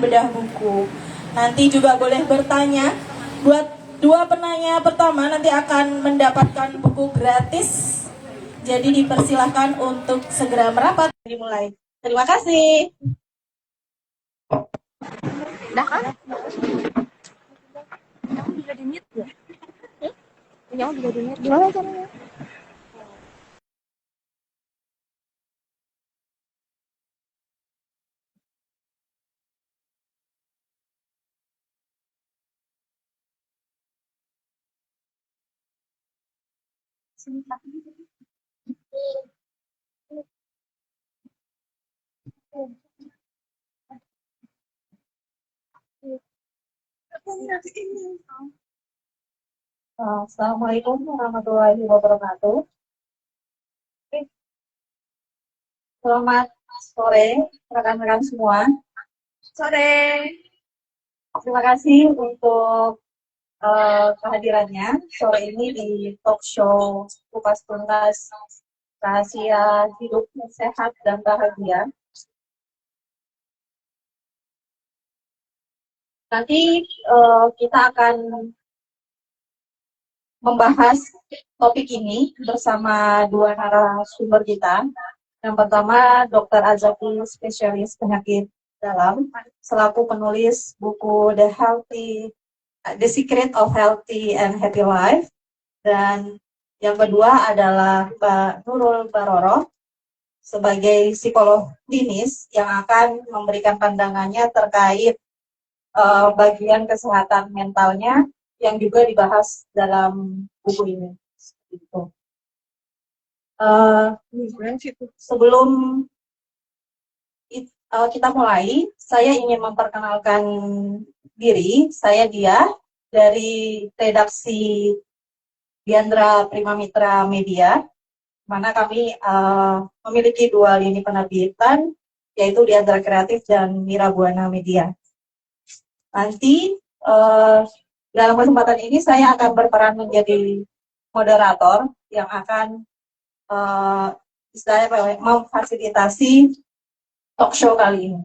membedah buku. Nanti juga boleh bertanya. Buat dua penanya pertama nanti akan mendapatkan buku gratis. Jadi dipersilahkan untuk segera merapat. Dimulai. Terima kasih. Udah kan? Yang bisa di-mute ya? Yang bisa di-mute. Gimana caranya? Assalamualaikum warahmatullahi wabarakatuh. Selamat sore rekan-rekan semua. Sore. Terima kasih untuk kehadirannya sore ini di talk show Kupas Tuntas Rahasia Hidup Sehat dan Bahagia. Nanti kita akan membahas topik ini bersama dua narasumber kita. Yang pertama, Dr. Azaki, spesialis penyakit dalam, selaku penulis buku The Secret of Healthy and Happy Life. Dan yang kedua adalah Mbak Nurul Baroroh, sebagai psikolog klinis yang akan memberikan pandangannya terkait bagian kesehatan mentalnya yang juga dibahas dalam buku ini. Gitu. Sebelum kita mulai, saya ingin memperkenalkan diri. Saya Dia dari redaksi Diandra Primamitra Media, mana kami memiliki dua lini penerbitan, yaitu Diandra Kreatif dan Mira Buana Media. Nanti dalam kesempatan ini saya akan berperan menjadi moderator yang akan istilahnya memfasilitasi talk show kali ini.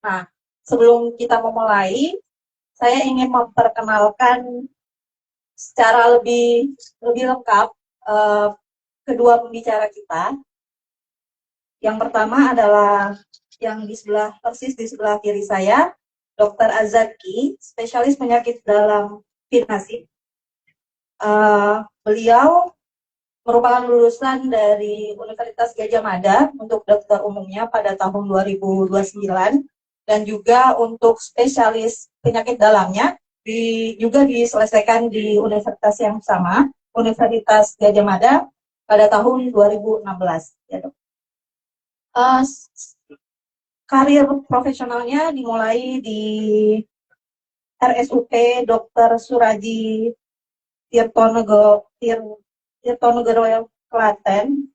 Nah, sebelum kita memulai, saya ingin memperkenalkan secara lebih lengkap kedua pembicara kita. Yang pertama adalah yang persis di sebelah kiri saya, Dr. Azaki, spesialis penyakit dalam Nasib. Beliau merupakan lulusan dari Universitas Gadjah Mada untuk dokter umumnya pada tahun 2029 dan juga untuk spesialis penyakit dalamnya juga diselesaikan di universitas yang sama, Universitas Gadjah Mada pada tahun 2016. Ya, Dok. Karir profesionalnya dimulai di RSUP Dr. Suraji Tirtonegoro Klaten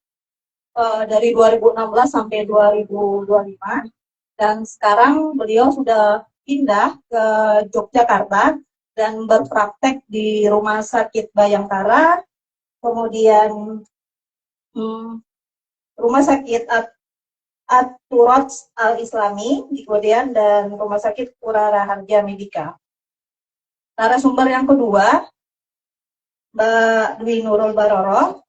dari 2016 sampai 2025, dan sekarang beliau sudah pindah ke Yogyakarta dan berpraktek di Rumah Sakit Bayangkara, kemudian Rumah Sakit At-Turaj Al-Islami di Kodean dan Rumah Sakit Pura Raharja Medika. Narasumber yang kedua, Mbak Dwi Nurul Baroroh,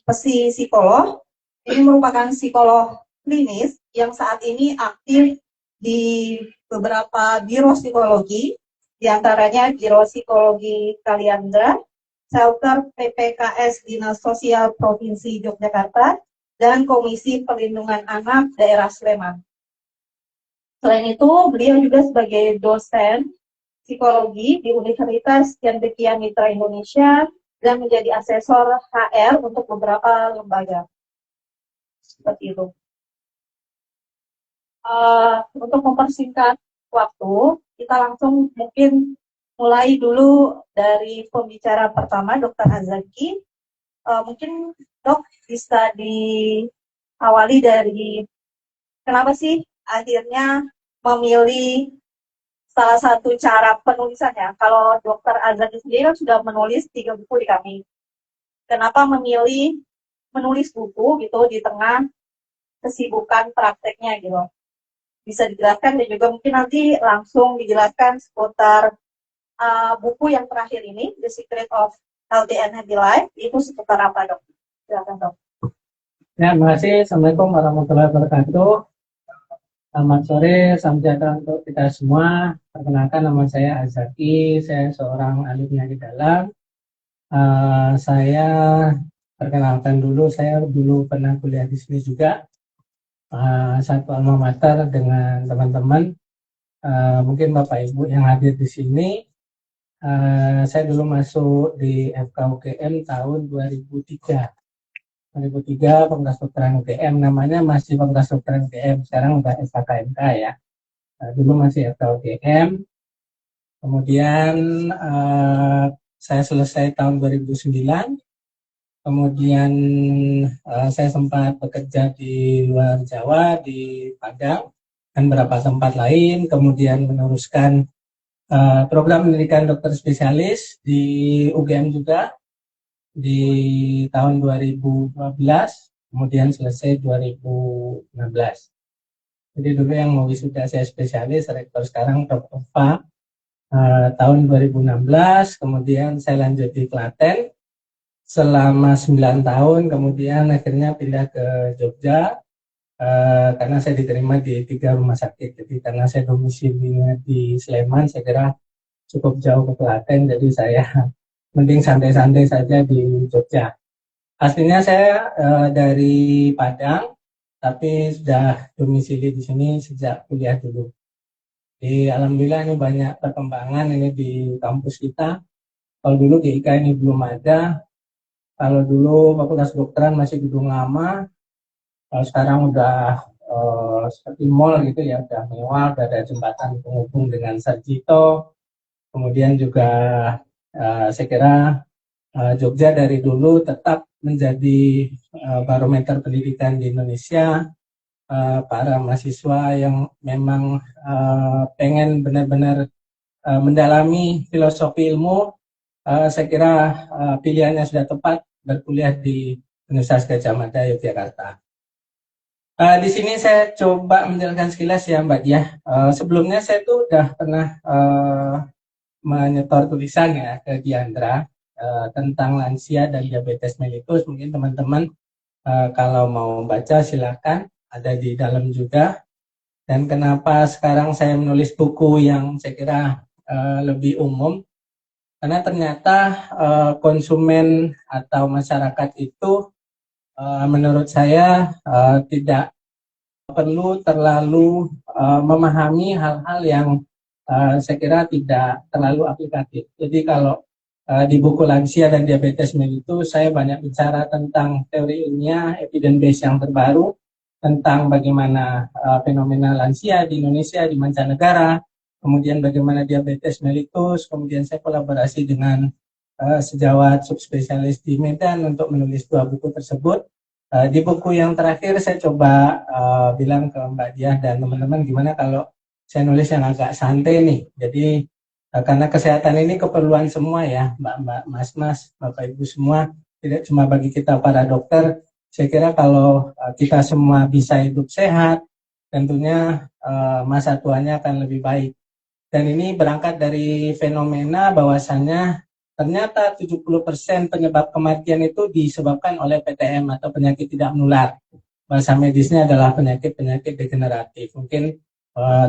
psikolog. Ini merupakan psikolog klinis yang saat ini aktif di beberapa biro psikologi, diantaranya Biro Psikologi Kaliandra, Shelter PPKS Dinas Sosial Provinsi Yogyakarta, dan Komisi Perlindungan Anak Daerah Sleman. Selain itu, beliau juga sebagai dosen psikologi di Universitas Cendekia Mitra Indonesia dan menjadi asesor HR untuk beberapa lembaga. Seperti itu. Untuk mempersingkat waktu, kita langsung mungkin mulai dulu dari pembicara pertama, Dr. Azaki. Mungkin Dok bisa diawali dari kenapa sih akhirnya memilih salah satu cara penulisannya. Kalau Dr. Azaki sendiri kan sudah menulis 3 buku di kami. Kenapa memilih menulis buku gitu di tengah kesibukan prakteknya gitu? bisa dijelaskan dan juga mungkin nanti langsung dijelaskan seputar buku yang terakhir ini, The Secret of Healthy and Happy Life, itu seputar apa, Dok? Silakan, Dok. Ya, terima kasih. Assalamualaikum warahmatullahi wabarakatuh. Selamat sore, salam sejahtera untuk kita semua. Perkenalkan, nama saya Azaki, saya seorang ahli penyakit dalam. Saya perkenalkan dulu, saya dulu pernah kuliah di sini juga, satu alma mater dengan teman-teman. Mungkin Bapak Ibu yang hadir di sini, saya dulu masuk di FKUGM tahun 2003. 2003 Fakultas Kedokteran UGM, namanya masih Fakultas Kedokteran UGM, sekarang udah FKKMK ya. Dulu masih FKUGM. Kemudian saya selesai tahun 2009. Kemudian saya sempat bekerja di luar Jawa, di Padang dan beberapa tempat lain. Kemudian meneruskan program pendidikan dokter spesialis di UGM juga di tahun 2012, kemudian selesai 2016. Jadi dulu yang mau wisuda saya spesialis, rektor sekarang Dr. Fa, tahun 2016, kemudian saya lanjut di Klaten selama 9 tahun, kemudian akhirnya pindah ke Jogja, karena saya diterima di 3 rumah sakit. Jadi karena saya domisilinya di Sleman, saya kira cukup jauh ke Klaten, jadi saya mending santai-santai saja di Jogja. Aslinya saya dari Padang, tapi sudah domisili di sini sejak kuliah dulu. Jadi alhamdulillah ini banyak perkembangan ini di kampus kita. Kalau dulu di IKA ini belum ada. Kalau dulu Fakultas Kedokteran masih gedung lama. Kalau sekarang udah seperti mall gitu ya, udah mewah, udah ada jembatan penghubung dengan Sarjito. Kemudian juga saya kira Jogja dari dulu tetap menjadi barometer pendidikan di Indonesia. Para mahasiswa yang memang pengen benar-benar mendalami filosofi ilmu, saya kira pilihannya sudah tepat berkuliah di Universitas Gadjah Mada, Yogyakarta. Di sini saya coba menjelaskan sekilas ya Mbak Diah. Sebelumnya saya tuh udah pernah menyetor tulisan ya ke Diandra tentang lansia dan diabetes mellitus. Mungkin teman-teman kalau mau baca silakan, ada di dalam juga. Dan kenapa sekarang saya menulis buku yang saya kira lebih umum, karena ternyata konsumen atau masyarakat itu menurut saya tidak perlu terlalu memahami hal-hal yang saya kira tidak terlalu aplikatif. Jadi kalau di buku lansia dan diabetes mellitus saya banyak bicara tentang teori ilmiah, evidence base yang terbaru tentang bagaimana fenomena lansia di Indonesia, di mancanegara, kemudian bagaimana diabetes mellitus, kemudian saya kolaborasi dengan sejawat subspesialis di Medan untuk menulis 2 buku tersebut. Di buku yang terakhir saya coba bilang ke Mbak Diah dan teman-teman gimana kalau saya nulis yang agak santai nih. Jadi karena kesehatan ini keperluan semua ya, Mbak-mbak, Mas-mas, Bapak Ibu semua, tidak cuma bagi kita para dokter. Saya kira kalau kita semua bisa hidup sehat, tentunya masa tuanya akan lebih baik. Dan ini berangkat dari fenomena bahwasannya ternyata 70% penyebab kematian itu disebabkan oleh PTM atau penyakit tidak menular. Bahasa medisnya adalah penyakit-penyakit degeneratif. Mungkin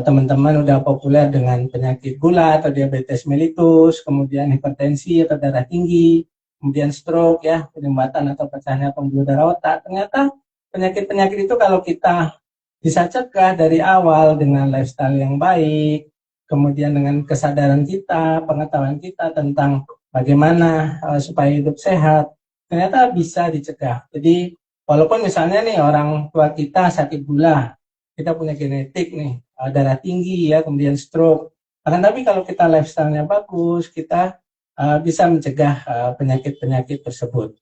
teman-teman udah populer dengan penyakit gula atau diabetes mellitus, kemudian hipertensi atau darah tinggi, kemudian stroke ya, penyumbatan atau pecahnya pembuluh darah otak. Ternyata penyakit-penyakit itu kalau kita bisa cegah dari awal dengan lifestyle yang baik, kemudian dengan kesadaran kita, pengetahuan kita tentang bagaimana supaya hidup sehat, ternyata bisa dicegah. Jadi walaupun misalnya nih orang tua kita sakit gula, kita punya genetik nih, darah tinggi ya, kemudian stroke. Tapi kalau kita lifestyle-nya bagus, kita bisa mencegah penyakit-penyakit tersebut.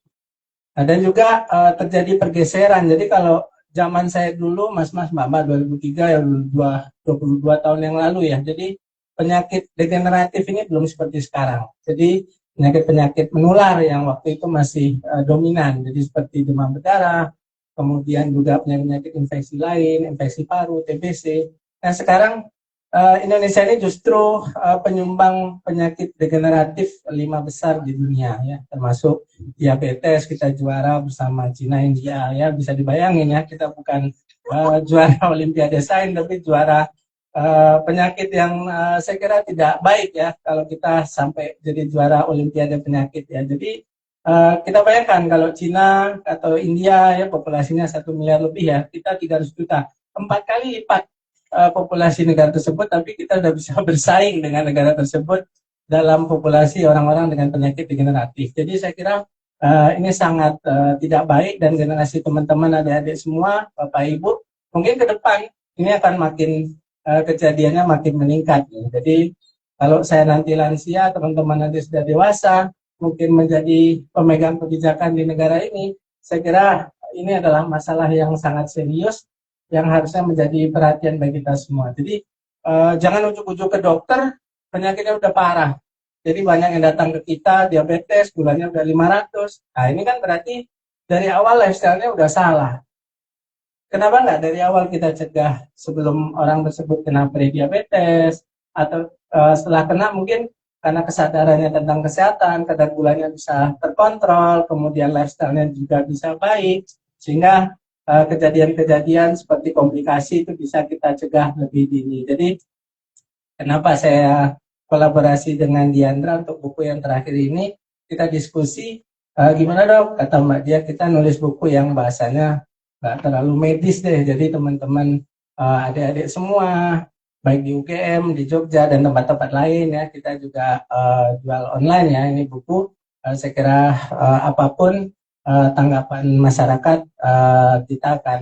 Dan juga terjadi pergeseran. Jadi kalau zaman saya dulu, mas-mas, mbak-mbak 2003 ya 22 tahun yang lalu ya. Jadi penyakit degeneratif ini belum seperti sekarang. Jadi penyakit-penyakit menular yang waktu itu masih dominan. Jadi seperti demam berdarah, kemudian juga penyakit infeksi lain, infeksi paru, TBC, Nah sekarang Indonesia ini justru penyumbang penyakit degeneratif 5 besar di dunia ya, termasuk diabetes kita juara bersama Cina, India ya, bisa dibayangin ya, kita bukan juara Olimpiade Sains tapi juara penyakit yang saya kira tidak baik ya kalau kita sampai jadi juara Olimpiade penyakit ya. Jadi kita bayangkan kalau Cina atau India ya populasinya 1 miliar lebih ya, kita 300 juta, 4 kali lipat populasi negara tersebut, tapi kita sudah bisa bersaing dengan negara tersebut dalam populasi orang-orang dengan penyakit degeneratif. Jadi saya kira ini sangat tidak baik, dan generasi teman-teman adik-adik semua, Bapak Ibu, mungkin ke depan ini akan makin kejadiannya makin meningkat. Jadi kalau saya nanti lansia, teman-teman nanti sudah dewasa, mungkin menjadi pemegang kebijakan di negara ini, saya kira ini adalah masalah yang sangat serius yang harusnya menjadi perhatian bagi kita semua. Jadi jangan ujuk-ujuk ke dokter, penyakitnya udah parah. Jadi banyak yang datang ke kita, diabetes, gulanya udah 500. Nah ini kan berarti dari awal lifestyle-nya udah salah. Kenapa nggak dari awal kita cegah sebelum orang tersebut kena prediabetes, atau setelah kena mungkin karena kesadarannya tentang kesehatan, kadar gulanya bisa terkontrol, kemudian lifestyle-nya juga bisa baik, sehingga kejadian-kejadian seperti komplikasi itu bisa kita cegah lebih dini. Jadi kenapa saya kolaborasi dengan Diandra untuk buku yang terakhir ini, kita diskusi gimana dok, kata Mbak Dia, kita nulis buku yang bahasanya nggak terlalu medis deh, jadi teman-teman adik-adik semua baik di UGM, di Jogja dan tempat-tempat lain ya, kita juga jual online ya ini buku. Saya kira apapun tanggapan masyarakat, kita akan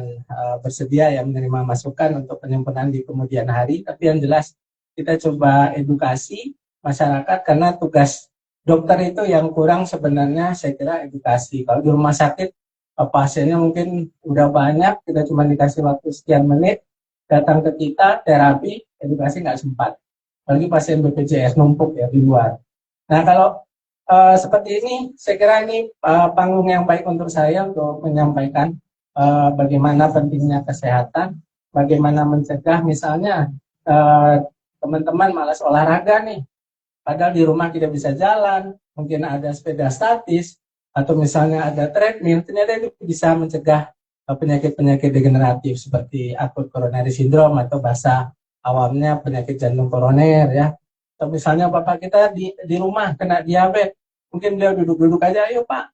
bersedia ya menerima masukan untuk penyempurnaan di kemudian hari. Tapi yang jelas kita coba edukasi masyarakat, karena tugas dokter itu yang kurang sebenarnya saya kira edukasi. Kalau di rumah sakit pasiennya mungkin udah banyak, kita cuma dikasih waktu sekian menit, datang ke kita terapi, edukasi nggak sempat. Apalagi pasien BPJS numpuk ya di luar. Nah kalau seperti ini, saya kira ini panggung yang baik untuk saya untuk menyampaikan bagaimana pentingnya kesehatan, bagaimana mencegah misalnya teman-teman malas olahraga nih, padahal di rumah tidak bisa jalan, mungkin ada sepeda statis, atau misalnya ada treadmill, ternyata itu bisa mencegah penyakit-penyakit degeneratif seperti akut coronary syndrome atau bahasa awamnya penyakit jantung koroner ya. Atau misalnya bapak kita di rumah kena diabetes, mungkin beliau duduk-duduk aja, ayo Pak,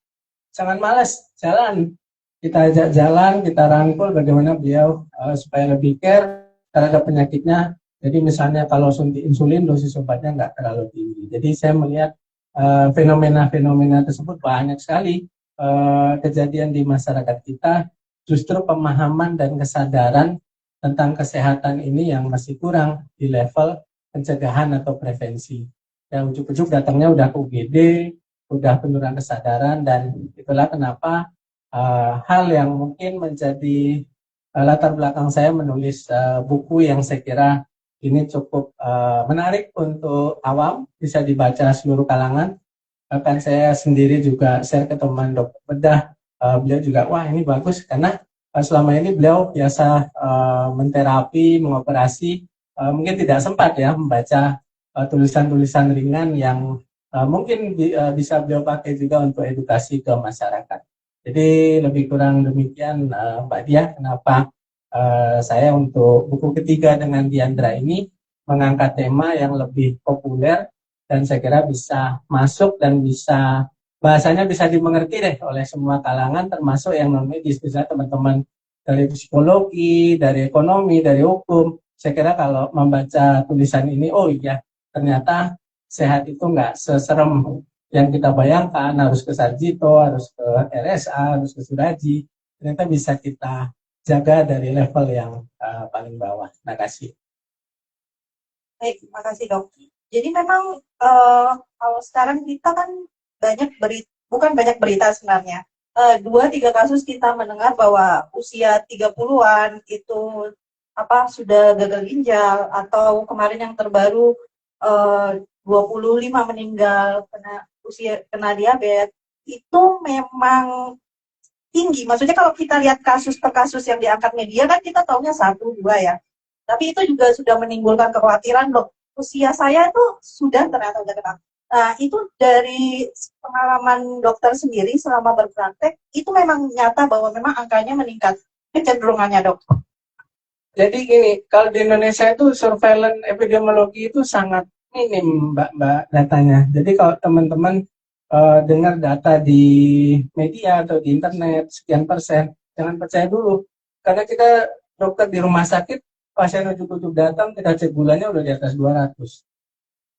jangan malas, jalan. Kita ajak jalan, kita rangkul bagaimana beliau supaya lebih care terhadap penyakitnya. Jadi misalnya kalau suntik insulin, dosis obatnya nggak terlalu tinggi. Jadi saya melihat fenomena-fenomena tersebut banyak sekali kejadian di masyarakat kita. Justru pemahaman dan kesadaran tentang kesehatan ini yang masih kurang di level pencegahan atau prevensi. Ya ujuk-ujuk datangnya udah ke UGD, udah penurunan kesadaran, dan itulah kenapa hal yang mungkin menjadi latar belakang saya menulis buku yang saya kira ini cukup menarik untuk awam, bisa dibaca seluruh kalangan. Bahkan saya sendiri juga share ke teman dokter bedah, beliau juga wah ini bagus, karena selama ini beliau biasa menterapi, mengoperasi, mungkin tidak sempat ya membaca tulisan-tulisan ringan yang mungkin bisa beliau pakai juga untuk edukasi ke masyarakat. Jadi lebih kurang demikian Mbak Dia, kenapa saya untuk buku ketiga dengan Diandra ini mengangkat tema yang lebih populer dan saya kira bisa masuk dan bisa bahasanya bisa dimengerti deh oleh semua kalangan, termasuk yang non-medis, misalnya teman-teman dari psikologi, dari ekonomi, dari hukum. Saya kira kalau membaca tulisan ini, oh iya, ternyata sehat itu nggak seserem yang kita bayangkan, harus ke Sarjito, harus ke RSA, harus ke Suraji. Ternyata bisa kita jaga dari level yang paling bawah. Terima kasih. Baik, terima kasih dok. Jadi memang kalau sekarang kita kan bukan banyak berita sebenarnya. 2-3 kasus kita mendengar bahwa usia 30-an itu sudah gagal ginjal, atau kemarin yang terbaru 25 meninggal kena diabetes. Itu memang tinggi. Maksudnya kalau kita lihat kasus per kasus yang diangkat media kan kita taunya 1-2 ya. Tapi itu juga sudah menimbulkan kekhawatiran loh. Usia saya itu sudah ternyata udah kena. Nah, itu dari pengalaman dokter sendiri selama berpraktek, itu memang nyata bahwa memang angkanya meningkat. Kecenderungannya, Dok. Jadi gini, kalau di Indonesia itu surveillance epidemiologi itu sangat minim, Mbak datanya. Jadi kalau teman-teman dengar data di media atau di internet sekian persen, jangan percaya dulu. Karena kita dokter di rumah sakit, pasien ujuk-ujuk datang, kita cek gulanya udah di atas 200.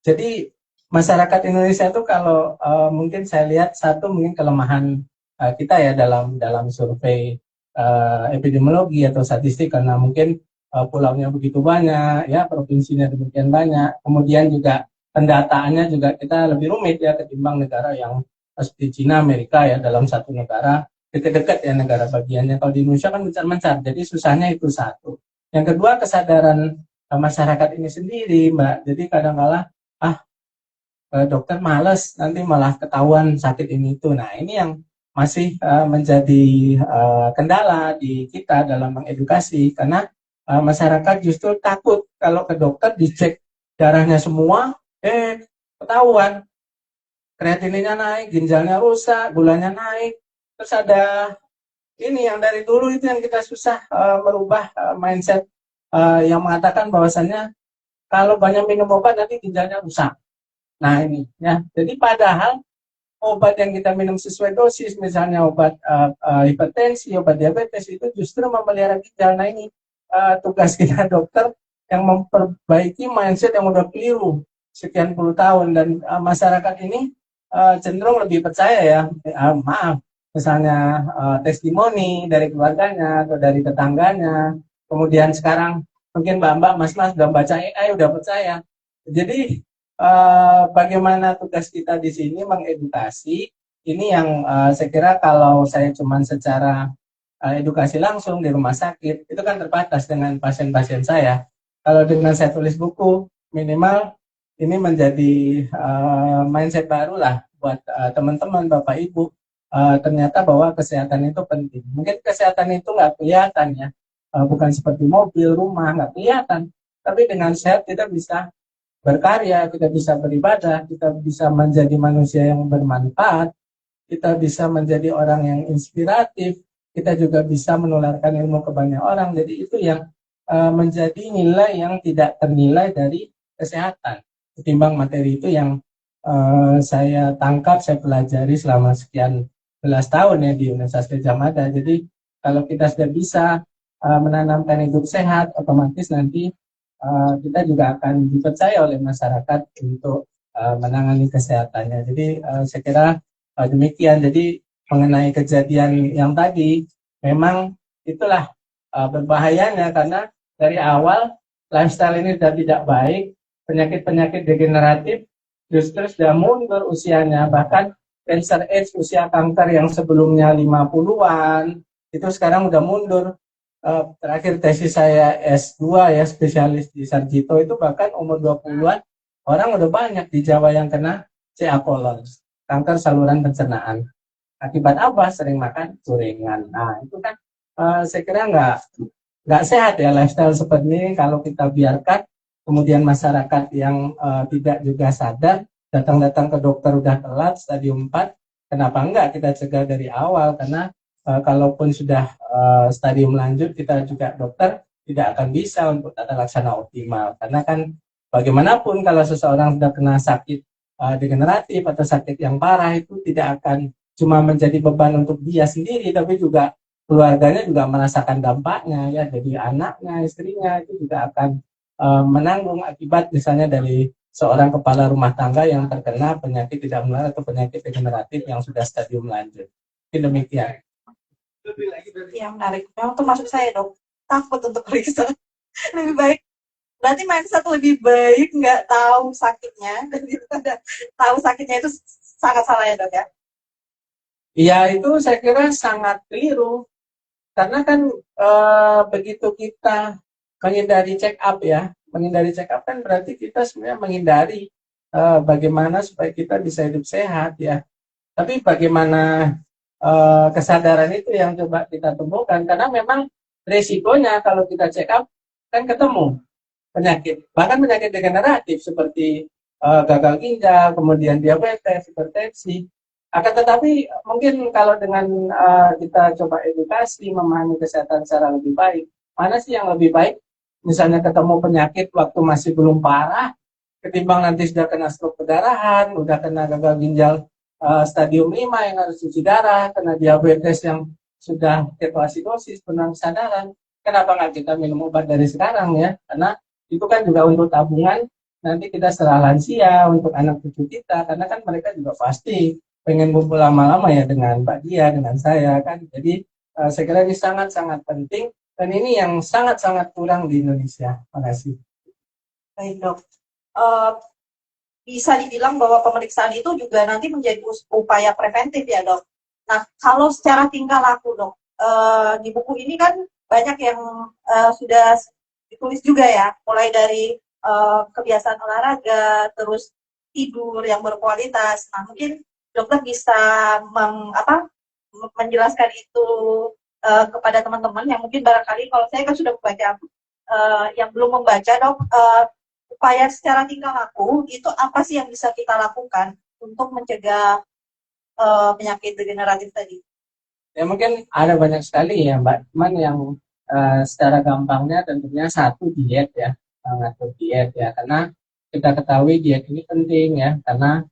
Jadi masyarakat Indonesia itu kalau mungkin saya lihat satu mungkin kelemahan kita ya dalam survei epidemiologi atau statistik, karena mungkin pulaunya begitu banyak, ya provinsinya demikian banyak. Kemudian juga pendataannya juga kita lebih rumit ya ketimbang negara yang seperti Cina, Amerika ya, dalam satu negara dekat-dekat ya negara bagiannya. Kalau di Indonesia kan mencar-mencar, jadi susahnya itu satu. Yang kedua, kesadaran masyarakat ini sendiri, Mbak. Jadi kadang-kala dokter males, nanti malah ketahuan sakit ini itu. Nah, ini yang masih menjadi kendala di kita dalam mengedukasi, karena masyarakat justru takut kalau ke dokter dicek darahnya semua, ketahuan kreatininnya naik, ginjalnya rusak, gulanya naik. Terus ada ini yang dari dulu itu yang kita susah merubah mindset yang mengatakan bahwasannya kalau banyak minum obat nanti ginjalnya rusak. Nah ini ya, jadi padahal obat yang kita minum sesuai dosis, misalnya obat hipertensi, obat diabetes, itu justru memelihara ginjal. Nah ini tugas kita dokter yang memperbaiki mindset yang udah keliru sekian puluh tahun, dan masyarakat ini cenderung lebih percaya ya, maaf, misalnya testimoni dari keluarganya atau dari tetangganya, kemudian sekarang mungkin mbak-mbak, mas-mas udah baca AI, udah percaya. Jadi bagaimana tugas kita di sini mengedukasi. Ini yang saya kira kalau saya cuma secara edukasi langsung di rumah sakit itu kan terbatas dengan pasien-pasien saya. Kalau dengan saya tulis buku, minimal ini menjadi mindset baru lah buat teman-teman, Bapak Ibu. Ternyata bahwa kesehatan itu penting. Mungkin kesehatan itu nggak kelihatan ya, bukan seperti mobil, rumah, nggak kelihatan. Tapi dengan sehat kita bisa berkarya, kita bisa beribadah, kita bisa menjadi manusia yang bermanfaat, kita bisa menjadi orang yang inspiratif, kita juga bisa menularkan ilmu ke banyak orang. Jadi itu yang menjadi nilai yang tidak ternilai dari kesehatan. Ketimbang materi itu yang saya tangkap, saya pelajari selama sekian belas tahun ya di Universitas Gadjah Mada. Jadi kalau kita sudah bisa menanamkan hidup sehat, otomatis nanti kita juga akan dipercaya oleh masyarakat untuk menangani kesehatannya. Jadi saya kira demikian. Jadi mengenai kejadian yang tadi, memang itulah berbahayanya, karena dari awal lifestyle ini sudah tidak baik, penyakit-penyakit degeneratif justru sudah mundur usianya. Bahkan cancer age, usia kanker yang sebelumnya 50-an, itu sekarang udah mundur. Terakhir tesis saya S2 ya, spesialis di Sarjito, itu bahkan umur 20-an orang udah banyak di Jawa yang kena CA colon, kanker saluran pencernaan. Akibat apa? Sering makan gorengan. Nah itu kan saya kira nggak sehat ya lifestyle seperti ini kalau kita biarkan. Kemudian masyarakat yang tidak juga sadar, datang-datang ke dokter udah telat stadium 4, kenapa enggak kita cegah dari awal? Karena kalaupun sudah stadium lanjut, kita juga dokter tidak akan bisa untuk tata laksana optimal. Karena kan bagaimanapun kalau seseorang sudah kena sakit degeneratif atau sakit yang parah, itu tidak akan cuma menjadi beban untuk dia sendiri, tapi juga keluarganya juga merasakan dampaknya ya. Jadi anaknya, istrinya itu juga akan menanggung akibat misalnya dari seorang kepala rumah tangga yang terkena penyakit tidak menular atau penyakit degeneratif yang sudah stadium lanjut. Demikian. Yang menarik. Memang termasuk saya, Dok. Takut untuk periksa. Lebih baik. Berarti mindset lebih baik nggak tahu sakitnya daripada tahu sakitnya, itu sangat salah ya, Dok ya? Iya, itu saya kira sangat keliru. Karena kan begitu kita menghindari check up ya, menghindari check up kan berarti kita sebenarnya menghindari bagaimana supaya kita bisa hidup sehat ya. Tapi bagaimana kesadaran itu yang coba kita temukan, karena memang resikonya kalau kita check up kan ketemu penyakit, bahkan penyakit degeneratif seperti gagal ginjal, kemudian diabetes, hipertensi. Akan tetapi mungkin kalau dengan kita coba edukasi, memahami kesehatan secara lebih baik, mana sih yang lebih baik? Misalnya ketemu penyakit waktu masih belum parah, ketimbang nanti sudah kena stroke perdarahan, udah kena gagal ginjal stadium 5 yang harus cuci darah, kena diabetes yang sudah ketoasidosis, penurunan kesadaran. Kenapa nggak kita minum obat dari sekarang ya? Karena itu kan juga untuk tabungan nanti kita setelah lansia, untuk anak cucu kita, karena kan mereka juga pasti pengen kumpul lama-lama ya dengan Mbak Dia, dengan saya kan. Jadi saya kira ini sangat-sangat penting dan ini yang sangat-sangat kurang di Indonesia. Terima kasih. Baik dok. Bisa dibilang bahwa pemeriksaan itu juga nanti menjadi upaya preventif ya dok. Nah kalau secara tingkah laku dok, di buku ini kan banyak yang sudah ditulis juga ya, mulai dari kebiasaan olahraga, terus tidur yang berkualitas. Nah mungkin dokter bisa menjelaskan itu kepada teman-teman yang mungkin barangkali kalau saya kan sudah membaca, yang belum membaca dok, upaya secara tingkah laku itu apa sih yang bisa kita lakukan untuk mencegah penyakit degeneratif tadi? Ya mungkin ada banyak sekali ya Mbak, cuman yang secara gampangnya tentunya satu diet ya, ngatur diet ya, karena kita ketahui diet ini penting ya, karena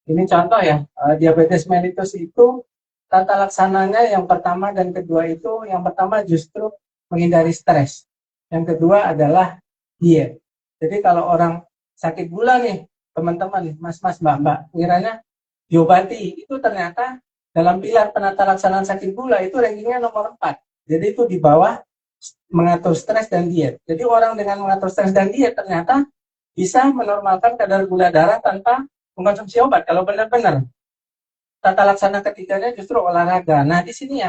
ini contoh ya, diabetes mellitus itu tata laksananya yang pertama dan kedua itu, yang pertama justru menghindari stres, yang kedua adalah diet. Jadi kalau orang sakit gula nih, teman-teman, mas-mas, mbak-mbak, kiranya diobati, itu ternyata dalam pilar penata laksanaan sakit gula itu rankingnya nomor 4. Jadi itu di bawah mengatur stres dan diet. Jadi orang dengan mengatur stres dan diet ternyata bisa menormalkan kadar gula darah tanpa mengkonsumsi obat. Kalau benar-benar tata laksana ketiganya justru olahraga. Nah di sini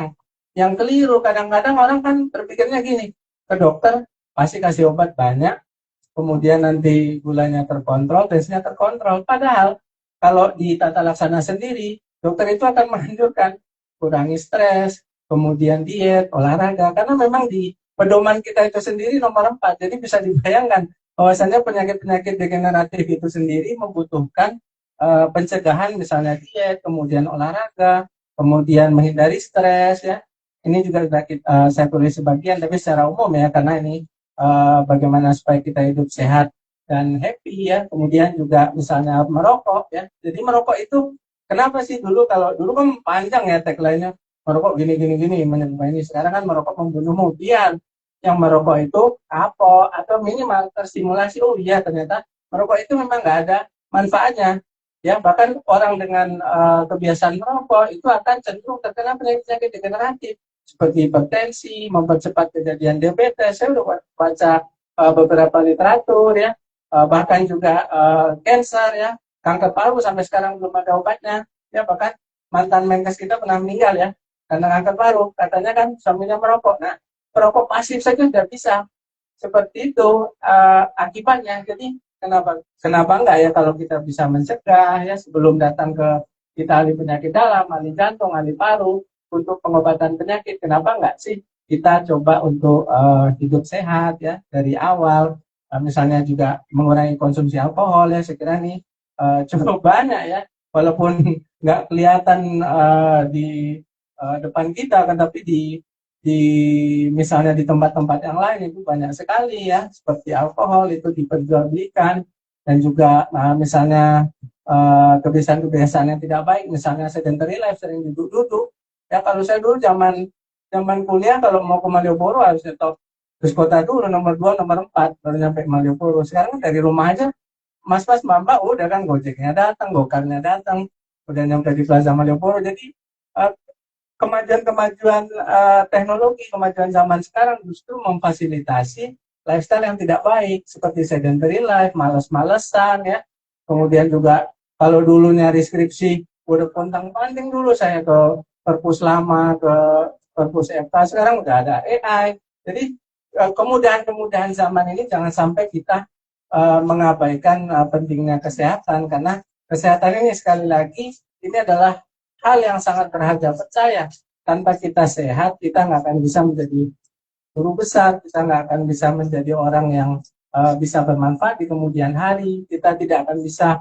yang keliru, kadang-kadang orang kan berpikirnya gini, ke dokter pasti kasih obat banyak, kemudian nanti gulanya terkontrol, tensinya terkontrol. Padahal kalau di tata laksana sendiri, dokter itu akan menganjurkan kurangi stres, kemudian diet, olahraga, karena memang di pedoman kita itu sendiri nomor 4. Jadi bisa dibayangkan bahwasannya penyakit-penyakit degeneratif itu sendiri membutuhkan pencegahan, misalnya diet, kemudian olahraga, kemudian menghindari stres ya. Ini juga saya tulis sebagian, tapi secara umum ya, karena ini bagaimana supaya kita hidup sehat dan happy ya. Kemudian juga misalnya merokok ya. Jadi merokok itu kenapa sih kalau dulu kan panjang ya tagline-nya, merokok gini menyebabkan ini. Sekarang kan merokok membunuhmu. Biar yang merokok itu kapok atau minimal terstimulasi. Oh iya, ternyata merokok itu memang nggak ada manfaatnya. Ya, bahkan orang dengan kebiasaan merokok itu akan cenderung terkena penyakit degeneratif seperti hipertensi, mempercepat kejadian diabetes. Saya udah baca beberapa literatur ya, bahkan juga cancer ya, kanker paru sampai sekarang belum ada obatnya. Ya, bahkan mantan Menkes kita pernah meninggal ya karena kanker paru, katanya kan suaminya merokok. Nah, perokok pasif saja sudah bisa seperti itu akibatnya. Jadi kenapa enggak ya kalau kita bisa mencegah ya sebelum datang ke kita ahli penyakit dalam, ahli jantung, ahli paru untuk pengobatan penyakit, kenapa enggak sih kita coba untuk hidup sehat ya dari awal, misalnya juga mengurangi konsumsi alkohol ya. Saya kira nih cukup banyak ya, walaupun nggak kelihatan di depan kita kan, tapi di misalnya di tempat-tempat yang lain itu banyak sekali ya, seperti alkohol itu diperjualbelikan, dan juga misalnya kebiasaan-kebiasaan yang tidak baik, misalnya sedentary life, sering duduk-duduk ya. Kalau saya dulu zaman kuliah, kalau mau ke Malioboro harus nyetok bus kota dulu nomor 2 nomor 4 baru nyampe Malioboro. Sekarang dari rumah aja mas-mas mbak udah kan gojeknya datang, gokarnya datang, udah nyampe di Plaza Malioboro. Jadi kemajuan teknologi, kemajuan zaman sekarang justru memfasilitasi lifestyle yang tidak baik seperti sedentary life, males-malesan ya. Kemudian juga kalau dulu nyari skripsi udah pontang-panting dulu saya ke perpus lama, ke perpus FK, sekarang udah ada AI. Jadi kemudahan-kemudahan zaman ini jangan sampai kita mengabaikan pentingnya kesehatan, karena kesehatan ini sekali lagi ini adalah hal yang sangat berharga. Percaya, tanpa kita sehat kita nggak akan bisa menjadi guru besar, kita nggak akan bisa menjadi orang yang bisa bermanfaat di kemudian hari, kita tidak akan bisa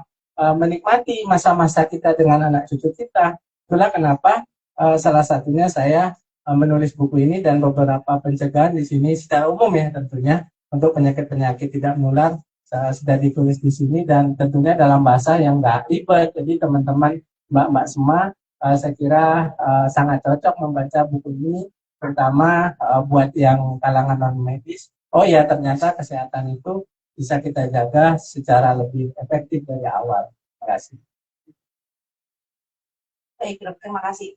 menikmati masa-masa kita dengan anak cucu kita. Itulah kenapa salah satunya saya menulis buku ini dan beberapa pencegahan di sini secara umum ya tentunya untuk penyakit-penyakit tidak menular sudah ditulis di sini dan tentunya dalam bahasa yang nggak ribet. Jadi teman-teman mbak-mbak semua saya kira sangat cocok membaca buku ini, terutama buat yang kalangan non medis. Oh ya, ternyata kesehatan itu bisa kita jaga secara lebih efektif dari awal. Terima kasih. Baik, Dok, terima kasih.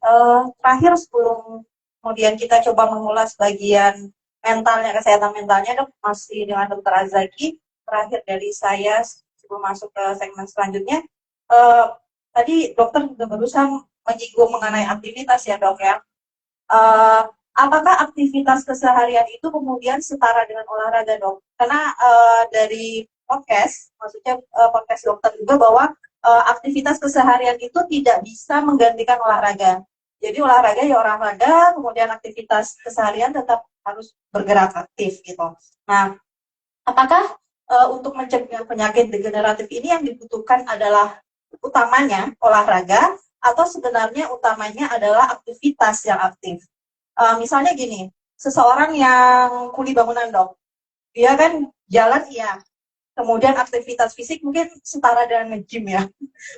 Terakhir sebelum kemudian kita coba mengulas bagian mentalnya, kesehatan mentalnya, Dok, masih dengan Dokter Azaki. Terakhir dari saya sebelum masuk ke segmen selanjutnya, tadi dokter juga barusan menyinggung mengenai aktivitas ya, Dok ya. Apakah aktivitas keseharian itu kemudian setara dengan olahraga, Dok? Karena dari podcast, maksudnya podcast dokter juga bahwa aktivitas keseharian itu tidak bisa menggantikan olahraga. Jadi olahraga ya olahraga, kemudian aktivitas keseharian tetap harus bergerak aktif gitu. Nah, apakah untuk mencegah penyakit degeneratif ini yang dibutuhkan adalah utamanya olahraga atau sebenarnya utamanya adalah aktivitas yang aktif? Misalnya gini, seseorang yang kuli bangunan, Dok, dia kan jalan iya, kemudian aktivitas fisik mungkin setara dengan nge-gym ya,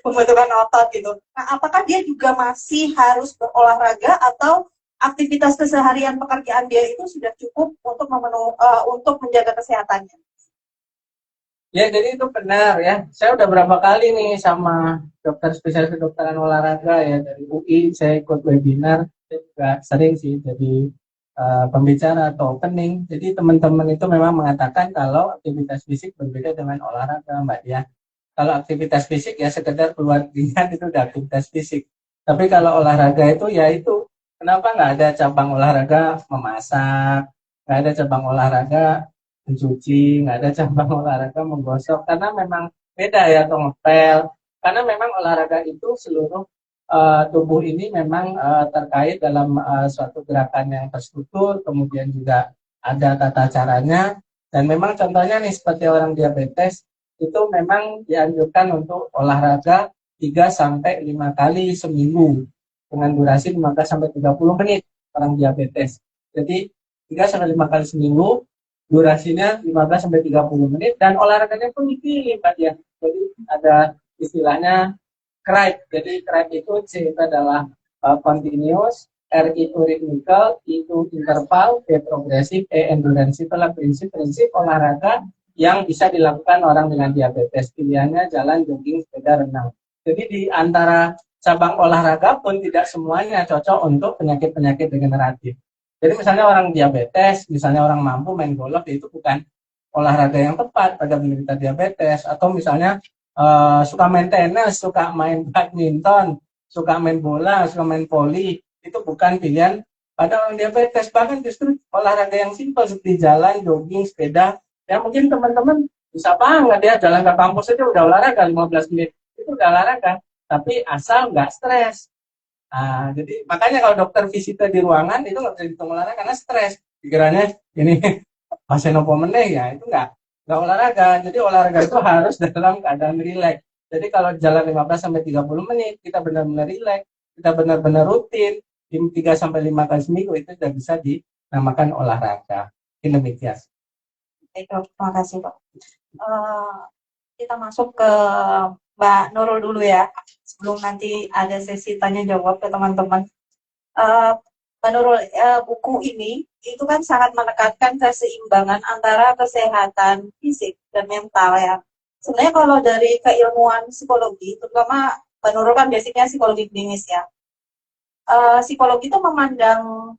pembentukan otot gitu. Nah, apakah dia juga masih harus berolahraga atau aktivitas keseharian pekerjaan dia itu sudah cukup untuk menjaga kesehatannya? Ya, jadi itu benar ya. Saya udah berapa kali nih sama dokter spesialis kedokteran olahraga ya dari UI, saya ikut webinar, saya juga sering sih jadi pembicara atau opening. Jadi teman-teman itu memang mengatakan kalau aktivitas fisik berbeda dengan olahraga, Mbak ya. Kalau aktivitas fisik ya sekedar keluar keringat itu udah aktivitas fisik. Tapi kalau olahraga itu ya itu, kenapa nggak ada cabang olahraga memasak, nggak ada cabang olahraga mencuci, nggak ada cabang olahraga menggosok, karena memang beda ya atau ngepel. Karena memang olahraga itu seluruh tubuh ini memang terkait dalam suatu gerakan yang terstruktur, kemudian juga ada tata caranya, dan memang contohnya nih seperti orang diabetes, itu memang dianjurkan untuk olahraga 3-5 kali seminggu, dengan durasi 15-30 menit orang diabetes. Jadi 3-5 kali seminggu, durasinya 15-30 menit, dan olahraganya pun dipilih Pak ya. Jadi ada istilahnya CRIBE. Jadi CRIBE itu C itu adalah continuous, R itu rhythmical, I itu interval, P progresif, E endurance. Itulah prinsip-prinsip olahraga yang bisa dilakukan orang dengan diabetes. Pilihannya jalan, jogging, sepeda, renang. Jadi di antara cabang olahraga pun tidak semuanya cocok untuk penyakit-penyakit degeneratif. Jadi misalnya orang diabetes, misalnya orang mampu main golf, itu bukan olahraga yang tepat pada penderita diabetes. Atau misalnya suka main tenis, suka main badminton, suka main bola, suka main voli, itu bukan pilihan pada orang diabetes. Bahkan justru olahraga yang simpel seperti jalan, jogging, sepeda, ya mungkin teman-teman bisa banget ya jalan ke kampus aja udah olahraga 15 menit, itu udah olahraga, tapi asal nggak stres. Nah, jadi makanya kalau dokter visita di ruangan itu nggak bisa dihitung olahraga karena stres. Pikirannya ini pasien opo meneh ya, itu nggak olahraga. Jadi olahraga itu harus dalam keadaan rileks. Jadi kalau jalan 15-30 menit, kita benar-benar rileks, kita benar-benar rutin, 3-5 kali seminggu, itu sudah bisa dinamakan olahraga. Ini demikian. Baik, terima kasih, Pak. Kita masuk ke Mbak Nurul dulu ya, sebelum nanti ada sesi tanya jawab ke teman-teman. Mbak Nurul, buku ini itu kan sangat menekankan keseimbangan antara kesehatan fisik dan mental ya. Sebenarnya kalau dari keilmuan psikologi, terutama Mbak Nurul kan basicnya psikologi klinis ya. Psikologi itu memandang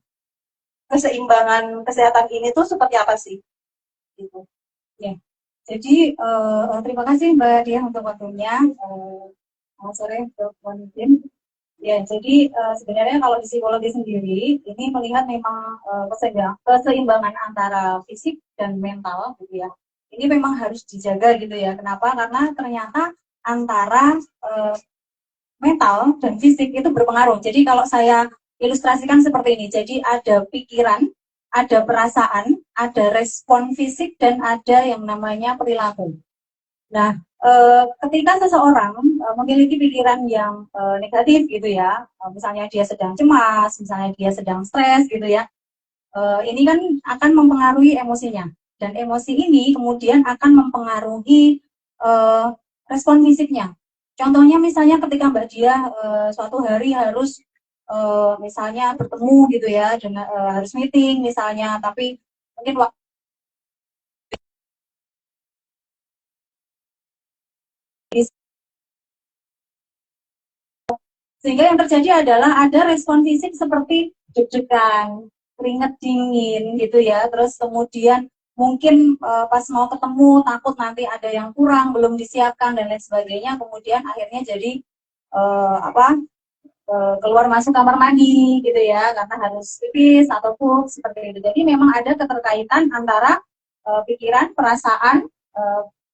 keseimbangan kesehatan ini tuh seperti apa sih? Gitu. Ya. Jadi terima kasih Mbak Dia untuk waktunya. Selamat sore untuk Monitin. Ya, jadi sebenarnya kalau di psikologi sendiri ini melihat memang keseimbangan antara fisik dan mental gitu ya. Ini memang harus dijaga gitu ya. Kenapa? Karena ternyata antara mental dan fisik itu berpengaruh. Jadi kalau saya ilustrasikan seperti ini, jadi ada pikiran, ada perasaan, ada respon fisik, dan ada yang namanya perilaku. Nah, ketika seseorang memiliki pikiran yang negatif gitu ya, misalnya dia sedang cemas, misalnya dia sedang stres gitu ya, ini kan akan mempengaruhi emosinya. Dan emosi ini kemudian akan mempengaruhi respon fisiknya. Contohnya misalnya ketika Mbak Dia suatu hari harus misalnya bertemu gitu ya, dengan harus meeting misalnya, tapi mungkin waktu sehingga yang terjadi adalah ada respon fisik seperti deg-degan, keringat dingin gitu ya, terus kemudian mungkin pas mau ketemu takut nanti ada yang kurang, belum disiapkan dan lain sebagainya, kemudian akhirnya jadi keluar masuk kamar mandi gitu ya, karena harus pipis atau pup seperti itu. Jadi memang ada keterkaitan antara pikiran, perasaan,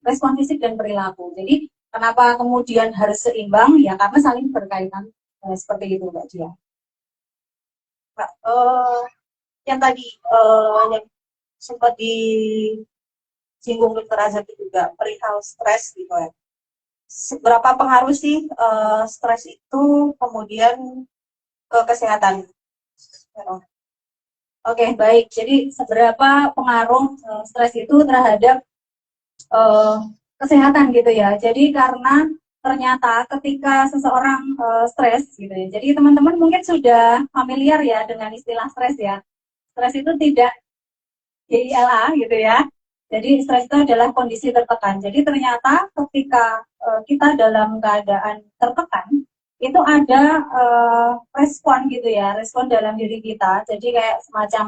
respon fisik dan perilaku. Jadi kenapa kemudian harus seimbang? Ya karena saling berkaitan. Seperti itu Mbak Dia. Mbak, yang tadi yang sempat disinggung Dokter Azhar juga perihal stres gitu ya. Seberapa pengaruh sih stres itu kemudian ke kesehatan? Oke, baik. Jadi seberapa pengaruh stres itu terhadap kesehatan gitu ya. Jadi karena ternyata ketika seseorang stres gitu ya. Jadi teman-teman mungkin sudah familiar ya dengan istilah stres ya. Stres itu tidak GILA gitu ya. Jadi stres itu adalah kondisi tertekan. Jadi ternyata ketika kita dalam keadaan tertekan, itu ada respon gitu ya, respon dalam diri kita. Jadi kayak semacam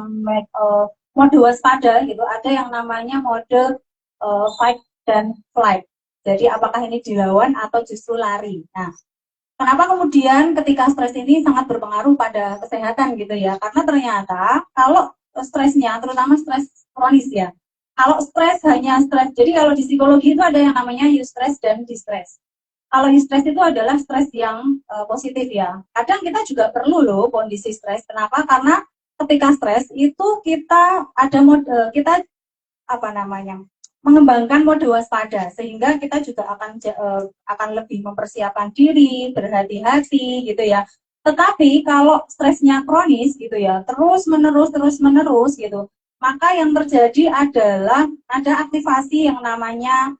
mode waspada gitu. Ada yang namanya mode fight dan flight. Jadi apakah ini dilawan atau justru lari. Nah, kenapa kemudian ketika stres ini sangat berpengaruh pada kesehatan gitu ya? Karena ternyata kalau stresnya, terutama stres kronis ya. Kalau stres hanya stres, jadi kalau di psikologi itu ada yang namanya eustress dan distress. Kalau eustress itu adalah stres yang positif ya. Kadang kita juga perlu loh kondisi stres. Kenapa? Karena ketika stres itu kita ada mode, kita apa namanya, mengembangkan mode waspada sehingga kita juga akan lebih mempersiapkan diri, berhati-hati gitu ya. Tetapi kalau stresnya kronis gitu ya, terus menerus gitu, maka yang terjadi adalah ada aktivasi yang namanya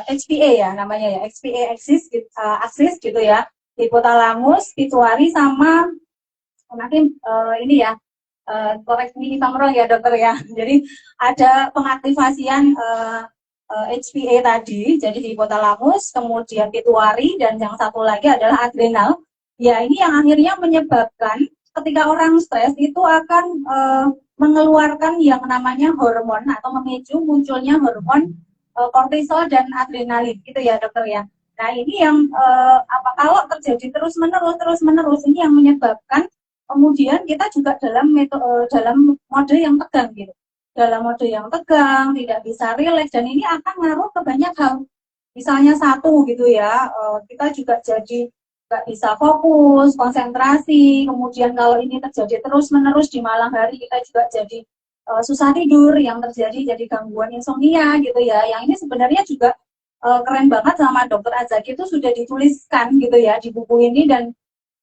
HPA ya namanya ya, HPA axis gitu ya, hipotalamus, pituitari sama nanti ini ya, correct me if I'm wrong ya dokter ya. Jadi ada pengaktifasian HPA tadi, jadi hipotalamus, kemudian pituitari, dan yang satu lagi adalah adrenal. Ya ini yang akhirnya menyebabkan ketika orang stres itu akan mengeluarkan yang namanya hormon atau memicu munculnya hormon kortisol dan adrenalin gitu ya dokter ya. Nah ini yang kalau terjadi terus menerus ini yang menyebabkan kemudian kita juga dalam mode yang tegang gitu. Dalam mode yang tegang, tidak bisa rileks, dan ini akan ngaruh ke banyak hal. Misalnya satu gitu ya, kita juga jadi nggak bisa fokus, konsentrasi, kemudian kalau ini terjadi terus-menerus di malam hari, kita juga jadi susah tidur, yang terjadi jadi gangguan insomnia gitu ya. Yang ini sebenarnya juga keren banget sama Dokter Azhaki, itu sudah dituliskan gitu ya di buku ini, dan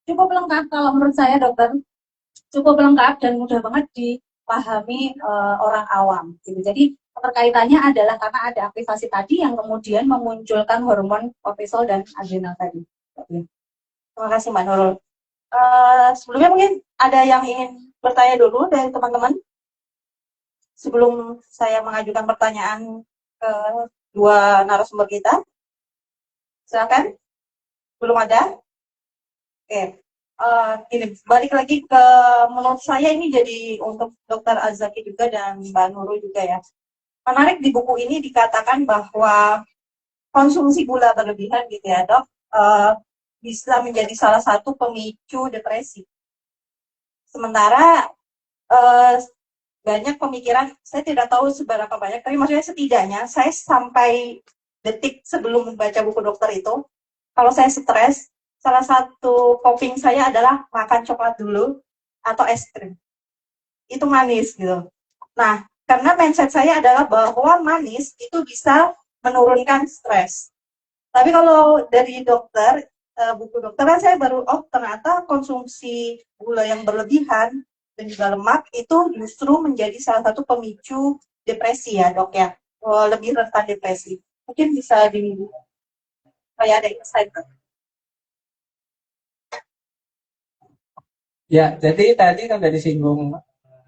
cukup lengkap kalau menurut saya dokter, cukup lengkap dan mudah banget dipahami orang awam gitu. Jadi keterkaitannya adalah karena ada aktivasi tadi yang kemudian memunculkan hormon kortisol dan adrenal tadi. Terima kasih Mbak Nurul. Sebelumnya mungkin ada yang ingin bertanya dulu dari teman-teman sebelum saya mengajukan pertanyaan ke dua narasumber kita. Silakan. Belum ada? Oke. Ini balik lagi ke, menurut saya ini jadi untuk Dokter Azhaki juga dan Mbak Nurul juga ya. Menarik di buku ini dikatakan bahwa konsumsi gula berlebihan gitu ya dok, bisa menjadi salah satu pemicu depresi. Sementara banyak pemikiran, saya tidak tahu seberapa banyak, tapi maksudnya setidaknya saya sampai detik sebelum membaca buku dokter itu, kalau saya stres, salah satu coping saya adalah makan coklat dulu atau es krim. itu manis gitu. Nah, karena mindset saya adalah bahwa manis itu bisa menurunkan stres. Tapi kalau dari dokter, buku dokter kan saya baru, oh ternyata konsumsi gula yang berlebihan dan juga lemak itu justru menjadi salah satu pemicu depresi ya dok ya, lebih rentan depresi. Mungkin bisa kayak ada insight. Ya, jadi tadi kan dari disinggung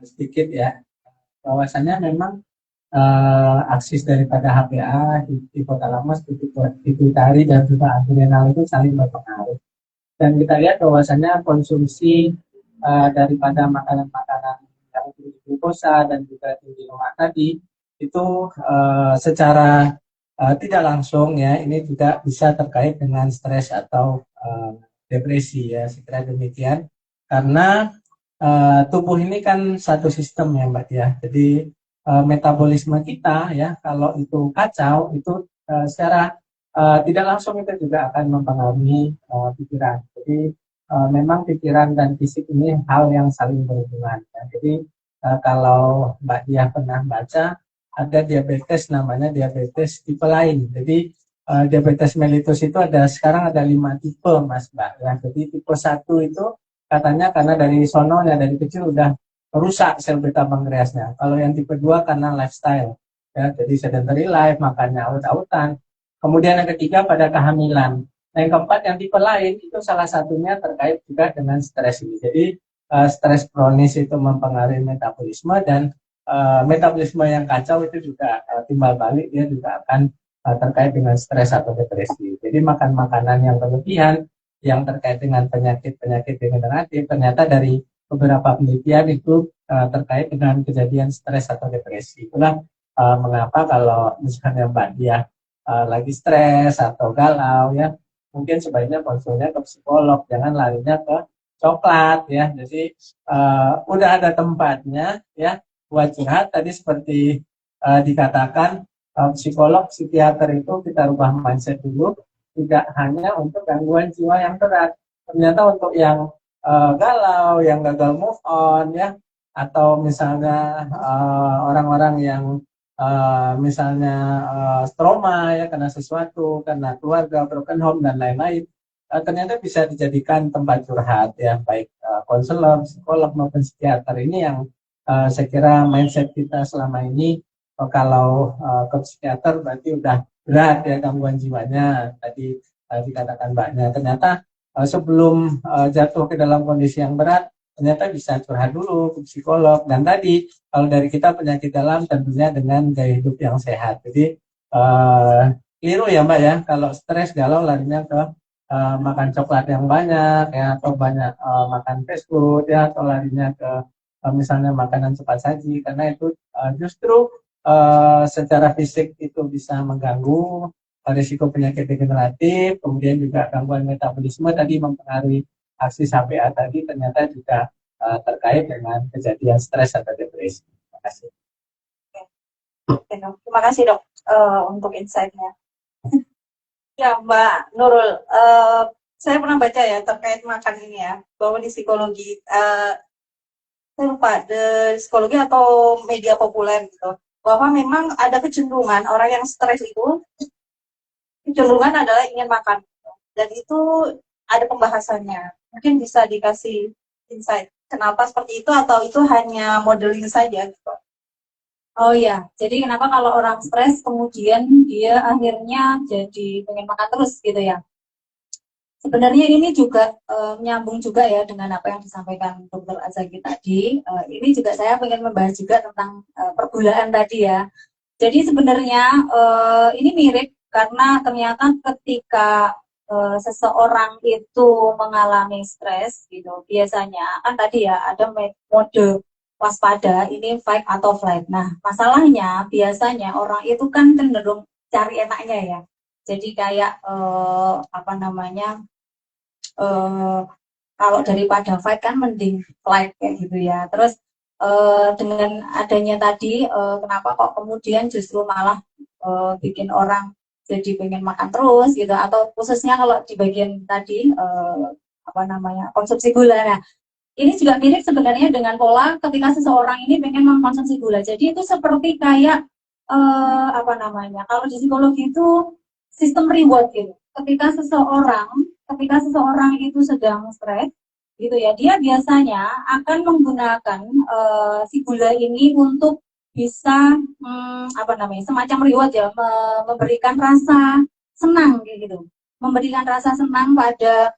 sedikit ya, bahwasannya memang aksis daripada HPA, hipotalamus, pituitari dan juga adrenal itu saling berpengaruh. Dan kita lihat bahwasannya konsumsi daripada makanan-makanan yang tinggi glukosa dan juga tinggi lemak tadi itu secara tidak langsung ya ini juga bisa terkait dengan stres atau depresi ya, sekira demikian. Karena tubuh ini kan satu sistem ya Mbak ya. Jadi metabolisme kita ya kalau itu kacau itu secara tidak langsung itu juga akan mempengaruhi pikiran. Jadi memang pikiran dan fisik ini hal yang saling berhubungan. Ya. Jadi kalau Mbak Diah pernah baca ada diabetes namanya diabetes tipe lain. Jadi diabetes mellitus itu sekarang ada 5 tipe Mas Mbak. Ya. Jadi tipe 1 itu katanya karena dari sononya dari kecil udah rusak sel beta pankreasnya. Kalau yang tipe 2 karena lifestyle. Ya, jadi sedentary life, makannya aut-autan. Kemudian yang ketiga pada kehamilan. Nah, yang keempat yang tipe lain itu salah satunya terkait juga dengan stres ini. Jadi stres kronis itu mempengaruhi metabolisme dan metabolisme yang kacau itu juga timbal balik dia juga akan terkait dengan stres atau depresi. Jadi makan makanan yang berlebihan yang terkait dengan penyakit-penyakit degeneratif ternyata dari beberapa penelitian itu terkait dengan kejadian stres atau depresi. Itulah mengapa kalau misalnya Mbak Diah lagi stres atau galau ya mungkin sebaiknya konsulnya ke psikolog, jangan larinya ke coklat ya. Jadi udah ada tempatnya ya buat curhat tadi seperti dikatakan psikolog psikiater itu kita rubah mindset dulu, tidak hanya untuk gangguan jiwa yang berat, ternyata untuk yang galau, yang gagal move on ya, atau misalnya orang-orang yang misalnya trauma ya karena sesuatu, karena keluarga, broken home dan lain-lain, ternyata bisa dijadikan tempat curhat ya, baik konselor, psikolog maupun psikiater. Ini yang saya kira mindset kita selama ini kalau ke psikiater berarti udah berat ya gangguan jiwanya tadi dikatakan Mbaknya. Ternyata sebelum jatuh ke dalam kondisi yang berat ternyata bisa curhat dulu ke psikolog. Dan tadi kalau dari kita penyakit dalam tentunya dengan gaya hidup yang sehat. Jadi keliru ya Mbak ya kalau stres galau larinya ke makan coklat yang banyak ya atau banyak makan fast food ya atau larinya ke misalnya makanan cepat saji karena itu justru secara fisik itu bisa mengganggu risiko penyakit degeneratif, kemudian juga gangguan metabolisme tadi mempengaruhi aksis HPA tadi ternyata juga terkait dengan kejadian stres atau depresi. Terima kasih. Terima kasih dok untuk insight-nya. Ya Mbak Nurul, saya pernah baca ya terkait makan ini ya, bahwa di psikologi, saya lupa, di psikologi atau media populer gitu, bahwa memang ada kecenderungan orang yang stres itu, kecenderungan adalah ingin makan. Dan itu ada pembahasannya. Mungkin bisa dikasih insight kenapa seperti itu atau itu hanya modeling saja gitu. Oh iya, jadi kenapa kalau orang stres kemudian dia akhirnya jadi pengen makan terus gitu ya? Sebenarnya ini juga menyambung juga ya dengan apa yang disampaikan Dr. Azaki tadi. Ini juga saya ingin membahas juga tentang pergulaan tadi ya. Jadi sebenarnya ini mirip karena ternyata ketika seseorang itu mengalami stres gitu, biasanya kan tadi ya ada mode waspada, ini fight atau flight. Nah, masalahnya biasanya orang itu kan cenderung cari enaknya ya. Jadi kayak apa namanya, kalau daripada fight kan mending flight kayak gitu ya. Terus dengan adanya tadi, kenapa kok kemudian justru malah bikin orang jadi pengen makan terus gitu, atau khususnya kalau di bagian tadi apa namanya konsumsi gula. Nah, ini juga mirip sebenarnya dengan pola ketika seseorang ini pengen mengkonsumsi gula. Jadi itu seperti kayak apa namanya? Kalau di psikologi itu sistem reward gitu. Ketika seseorang itu sedang stres gitu ya, dia biasanya akan menggunakan si gula ini untuk bisa apa namanya? Semacam reward ya, memberikan rasa senang gitu. Memberikan rasa senang pada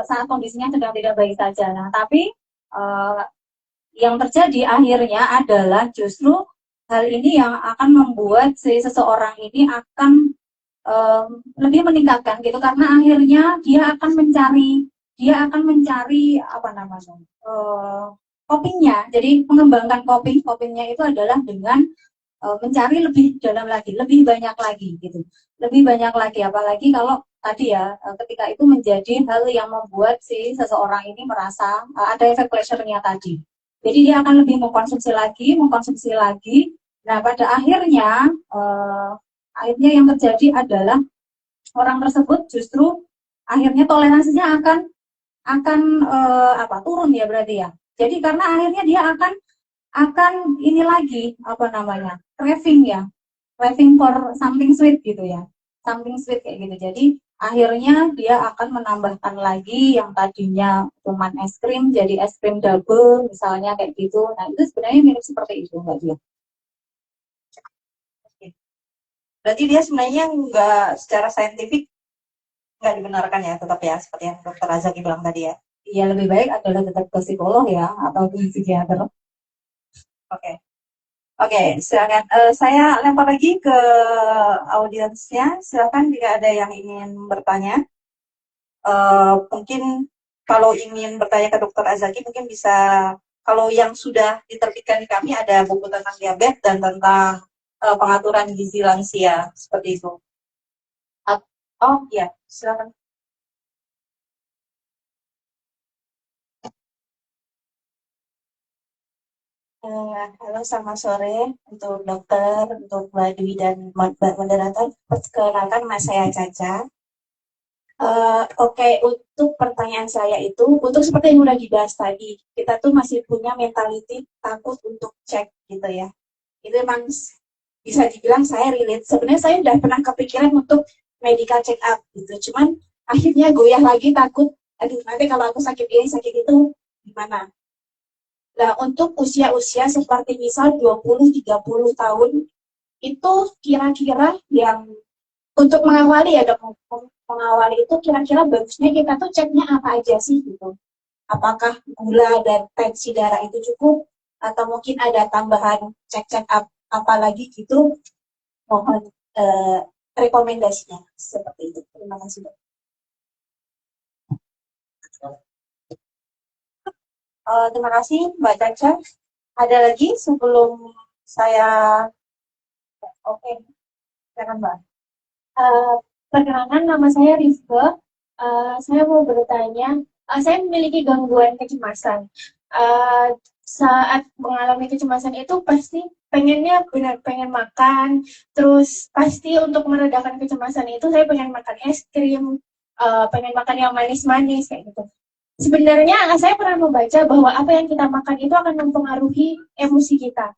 saat kondisinya sedang tidak baik saja. Nah, tapi yang terjadi akhirnya adalah justru hal ini yang akan membuat si seseorang ini akan lebih meningkatkan gitu karena akhirnya dia akan mencari apa namanya copingnya. Jadi mengembangkan copingnya itu adalah dengan mencari lebih dalam lagi, lebih banyak lagi gitu, lebih banyak lagi. Apalagi kalau tadi ya ketika itu menjadi hal yang membuat si seseorang ini merasa ada efek pleasure-nya tadi. Jadi dia akan lebih mengkonsumsi lagi. Nah pada akhirnya yang terjadi adalah orang tersebut justru akhirnya toleransinya akan turun ya berarti ya. Jadi karena akhirnya dia akan ini lagi apa namanya craving for something sweet gitu ya, something sweet kayak gitu. Jadi akhirnya dia akan menambahkan lagi yang tadinya cuman es krim jadi es krim double misalnya kayak gitu. Nah itu sebenarnya mirip seperti itu Mbak Dia. Berarti dia sebenarnya nggak secara saintifik nggak dibenarkan ya, tetap ya seperti yang Dokter Azaki bilang tadi ya. Iya lebih baik adalah tetap ke psikolog ya atau ke psikiater. Oke. Oke, silakan. Saya lempar lagi ke audiensnya. Silakan jika ada yang ingin bertanya. Mungkin kalau ingin bertanya ke Dokter Azaki, mungkin bisa. Kalau yang sudah diterbitkan di kami ada buku tentang diabetes dan tentang pengaturan gizi lansia seperti itu. Oh ya, silakan. Halo, selamat sore untuk dokter, untuk Mbak Dwi dan Mbak moderator. Perkenalkan, nama saya Caca. Oke, untuk pertanyaan saya itu, untuk seperti yang udah dibahas tadi, kita tuh masih punya mentality takut untuk cek gitu ya. Itu emang bisa dibilang saya relate. Sebenarnya saya udah pernah kepikiran untuk medical check up gitu. Cuman akhirnya goyah lagi takut, aduh nanti kalau aku sakit ini, sakit itu gimana? Nah, untuk usia-usia seperti misal 20-30 tahun, itu kira-kira yang untuk mengawali ya dok, mengawali itu kira-kira bagusnya kita tuh ceknya apa aja sih gitu. Apakah gula dan tensi darah itu cukup, atau mungkin ada tambahan cek-cek apa lagi gitu, mohon rekomendasinya seperti itu. Terima kasih dok. Terima kasih Mbak Caca. Ada lagi sebelum saya oke, silakan Mbak. Perkenalkan, nama saya Rizke. Saya mau bertanya, saya memiliki gangguan kecemasan. Saat mengalami kecemasan itu pasti pengennya benar pengen makan, terus pasti untuk meredakan kecemasan itu saya pengen makan es krim, pengen makan yang manis-manis kayak gitu. Sebenarnya saya pernah membaca bahwa apa yang kita makan itu akan mempengaruhi emosi kita.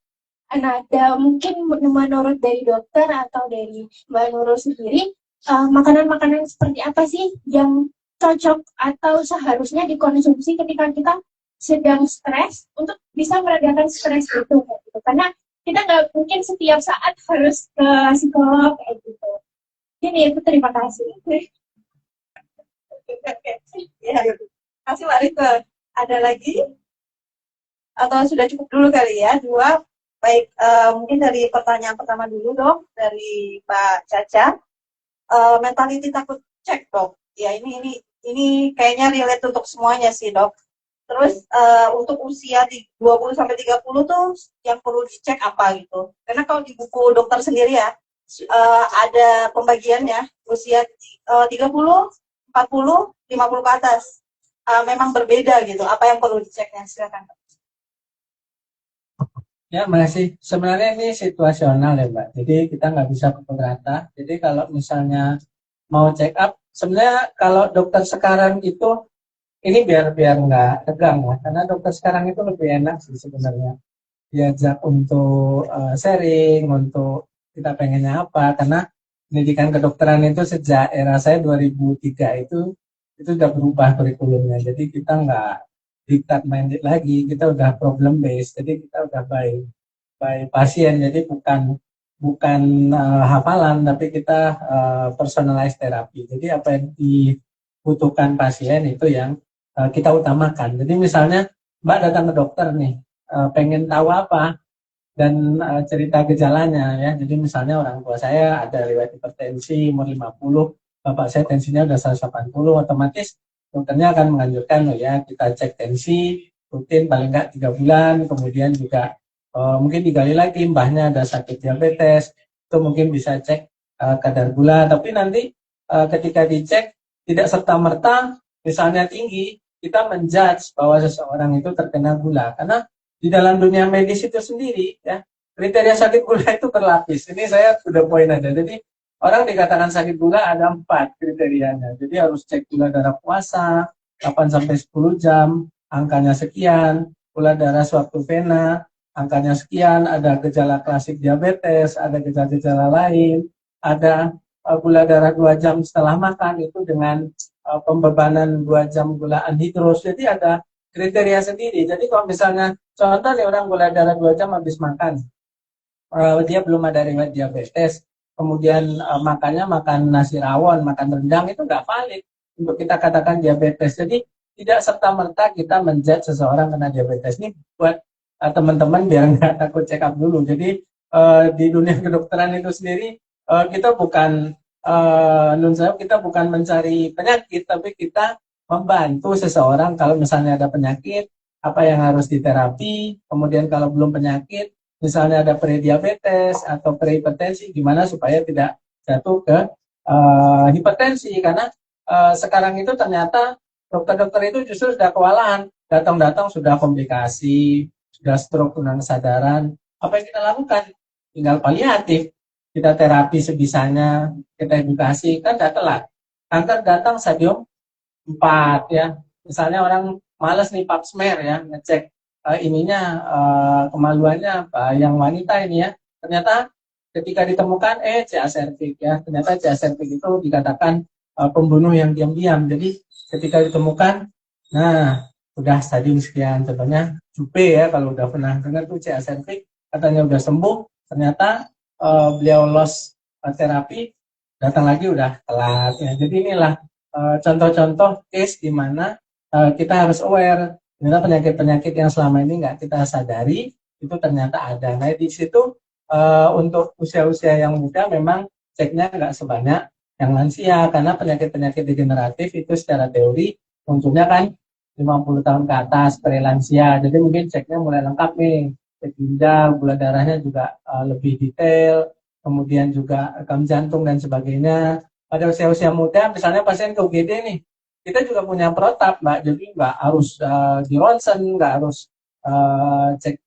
Nah, mungkin menurut dari dokter atau dari Mbak Nurul sendiri, makanan-makanan seperti apa sih yang cocok atau seharusnya dikonsumsi ketika kita sedang stres untuk bisa meredakan stres itu, gitu. Karena kita nggak mungkin setiap saat harus ke psikolog kayak gitu. Ini itu terima kasih. Ya, terima kasih Mbak Rika. Ada lagi? Atau sudah cukup dulu kali ya, dua. Baik, mungkin dari pertanyaan pertama dulu dok, dari Mbak Caca. Mentality takut cek dok. Ya ini kayaknya relate untuk semuanya sih dok. Terus untuk usia di 20-30 tuh yang perlu dicek apa gitu. Karena kalau di buku dokter sendiri ya, ada pembagiannya usia 30, 40, 50 ke atas. Memang berbeda gitu. Apa yang perlu diceknya? Silakan. Ya, masih sebenarnya ini situasional ya Mbak. Jadi kita nggak bisa pukul rata. Jadi kalau misalnya mau check up, sebenarnya kalau dokter sekarang itu ini biar nggak tegang ya, karena dokter sekarang itu lebih enak sih sebenarnya diajak untuk sharing, untuk kita pengennya apa, karena pendidikan kedokteran itu sejak era saya 2003 itu udah berubah kurikulumnya, jadi kita nggak diktat minded lagi, kita udah problem based, jadi kita udah by pasien, jadi bukan bukan hafalan, tapi kita personalized terapi. Jadi apa yang dibutuhkan pasien itu yang kita utamakan. Jadi misalnya Mbak datang ke dokter nih, pengen tahu apa dan cerita gejalanya ya. Jadi misalnya orang tua saya ada riwayat hipertensi umur 50, bapak saya tensinya udah 180, otomatis dokternya akan menganjurkan oh ya kita cek tensi rutin paling nggak 3 bulan, kemudian juga mungkin digali lagi mbahnya ada sakit diabetes, itu mungkin bisa cek kadar gula, tapi nanti ketika dicek tidak serta-merta misalnya tinggi, kita menjudge bahwa seseorang itu terkena gula, karena di dalam dunia medis itu sendiri ya kriteria sakit gula itu berlapis. Ini saya sudah poin ada. Jadi orang dikatakan sakit gula ada 4 kriterianya. Jadi harus cek gula darah puasa 8 sampai 10 jam, angkanya sekian, gula darah sewaktu vena, angkanya sekian, ada gejala klasik diabetes, ada gejala-gejala lain, ada gula darah 2 jam setelah makan itu dengan pembebanan 2 jam gula anhidrous. Jadi ada kriteria sendiri. Jadi kalau misalnya contoh nih orang gula darah 2 jam habis makan, dia belum ada riwayat diabetes, kemudian makannya makan nasi rawon, makan rendang, itu nggak valid untuk kita katakan diabetes. Jadi tidak serta-merta kita menjudge seseorang kena diabetes. Ini buat teman-teman biar nggak takut check up dulu. Jadi di dunia kedokteran itu sendiri kita bukan kita bukan mencari penyakit, tapi kita membantu seseorang kalau misalnya ada penyakit, apa yang harus diterapi, kemudian kalau belum penyakit, misalnya ada prediabetes atau prehipertensi, gimana supaya tidak jatuh ke hipertensi, karena sekarang itu ternyata dokter-dokter itu justru sudah kewalahan, datang-datang sudah komplikasi, sudah stroke, tulang kesadaran, apa yang kita lakukan? Tinggal paliatif, kita terapi sebisanya, kita edukasi, kan tidak telat. Kanker datang stadium 4 ya, misalnya orang males nih pap smear ya, ngecek kemaluannya yang wanita ini ya, ternyata ketika ditemukan CA cervix ya, ternyata CA cervix itu dikatakan pembunuh yang diam-diam. Jadi ketika ditemukan, nah udah stadium sekian, contohnya Jupe ya, kalau udah pernah dengar tuh CA cervix, katanya udah sembuh, ternyata beliau lost terapi, datang lagi udah telat ya. Jadi inilah contoh-contoh case di mana kita harus aware ternyata penyakit-penyakit yang selama ini nggak kita sadari itu ternyata ada. Nah di situ untuk usia-usia yang muda memang ceknya nggak sebanyak yang lansia, karena penyakit-penyakit degeneratif itu secara teori munculnya kan 50 tahun ke atas prelansia, jadi mungkin ceknya mulai lengkap nih, cek ginjal, gula darahnya juga lebih detail, kemudian juga rekam jantung dan sebagainya. Pada usia-usia muda, misalnya pasien ke UGD nih, kita juga punya protap, Mbak, jadi nggak harus di ronsen, nggak harus cek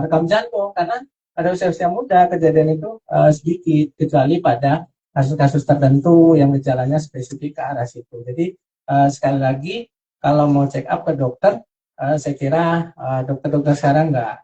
rekam jantung, karena pada usia-usia muda kejadian itu sedikit, kecuali pada kasus-kasus tertentu yang gejalanya spesifik ke arah situ. Jadi sekali lagi, kalau mau check up ke dokter, saya kira dokter-dokter sekarang nggak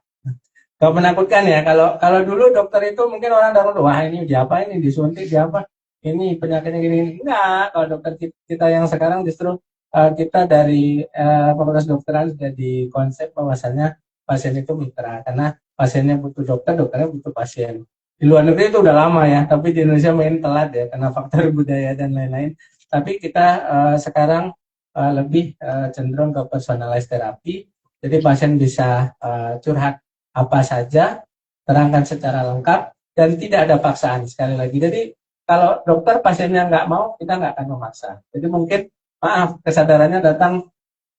menakutkan ya. Kalau dulu dokter itu mungkin orang takut, wah ini diapa, ini disuntik, diapa, ini penyakitnya gini. Enggak, kalau dokter kita yang sekarang justru kita dari Fakultas Kedokteran sudah di konsep bahwasannya pasien itu mitra, karena pasiennya butuh dokter, dokternya butuh pasien. Di luar negeri itu udah lama ya, tapi di Indonesia main telat ya karena faktor budaya dan lain-lain. Tapi kita sekarang lebih cenderung ke personalized therapy, jadi pasien bisa curhat apa saja, terangkan secara lengkap, dan tidak ada paksaan sekali lagi. Jadi kalau dokter pasiennya nggak mau, kita nggak akan memaksa. Jadi mungkin maaf kesadarannya datang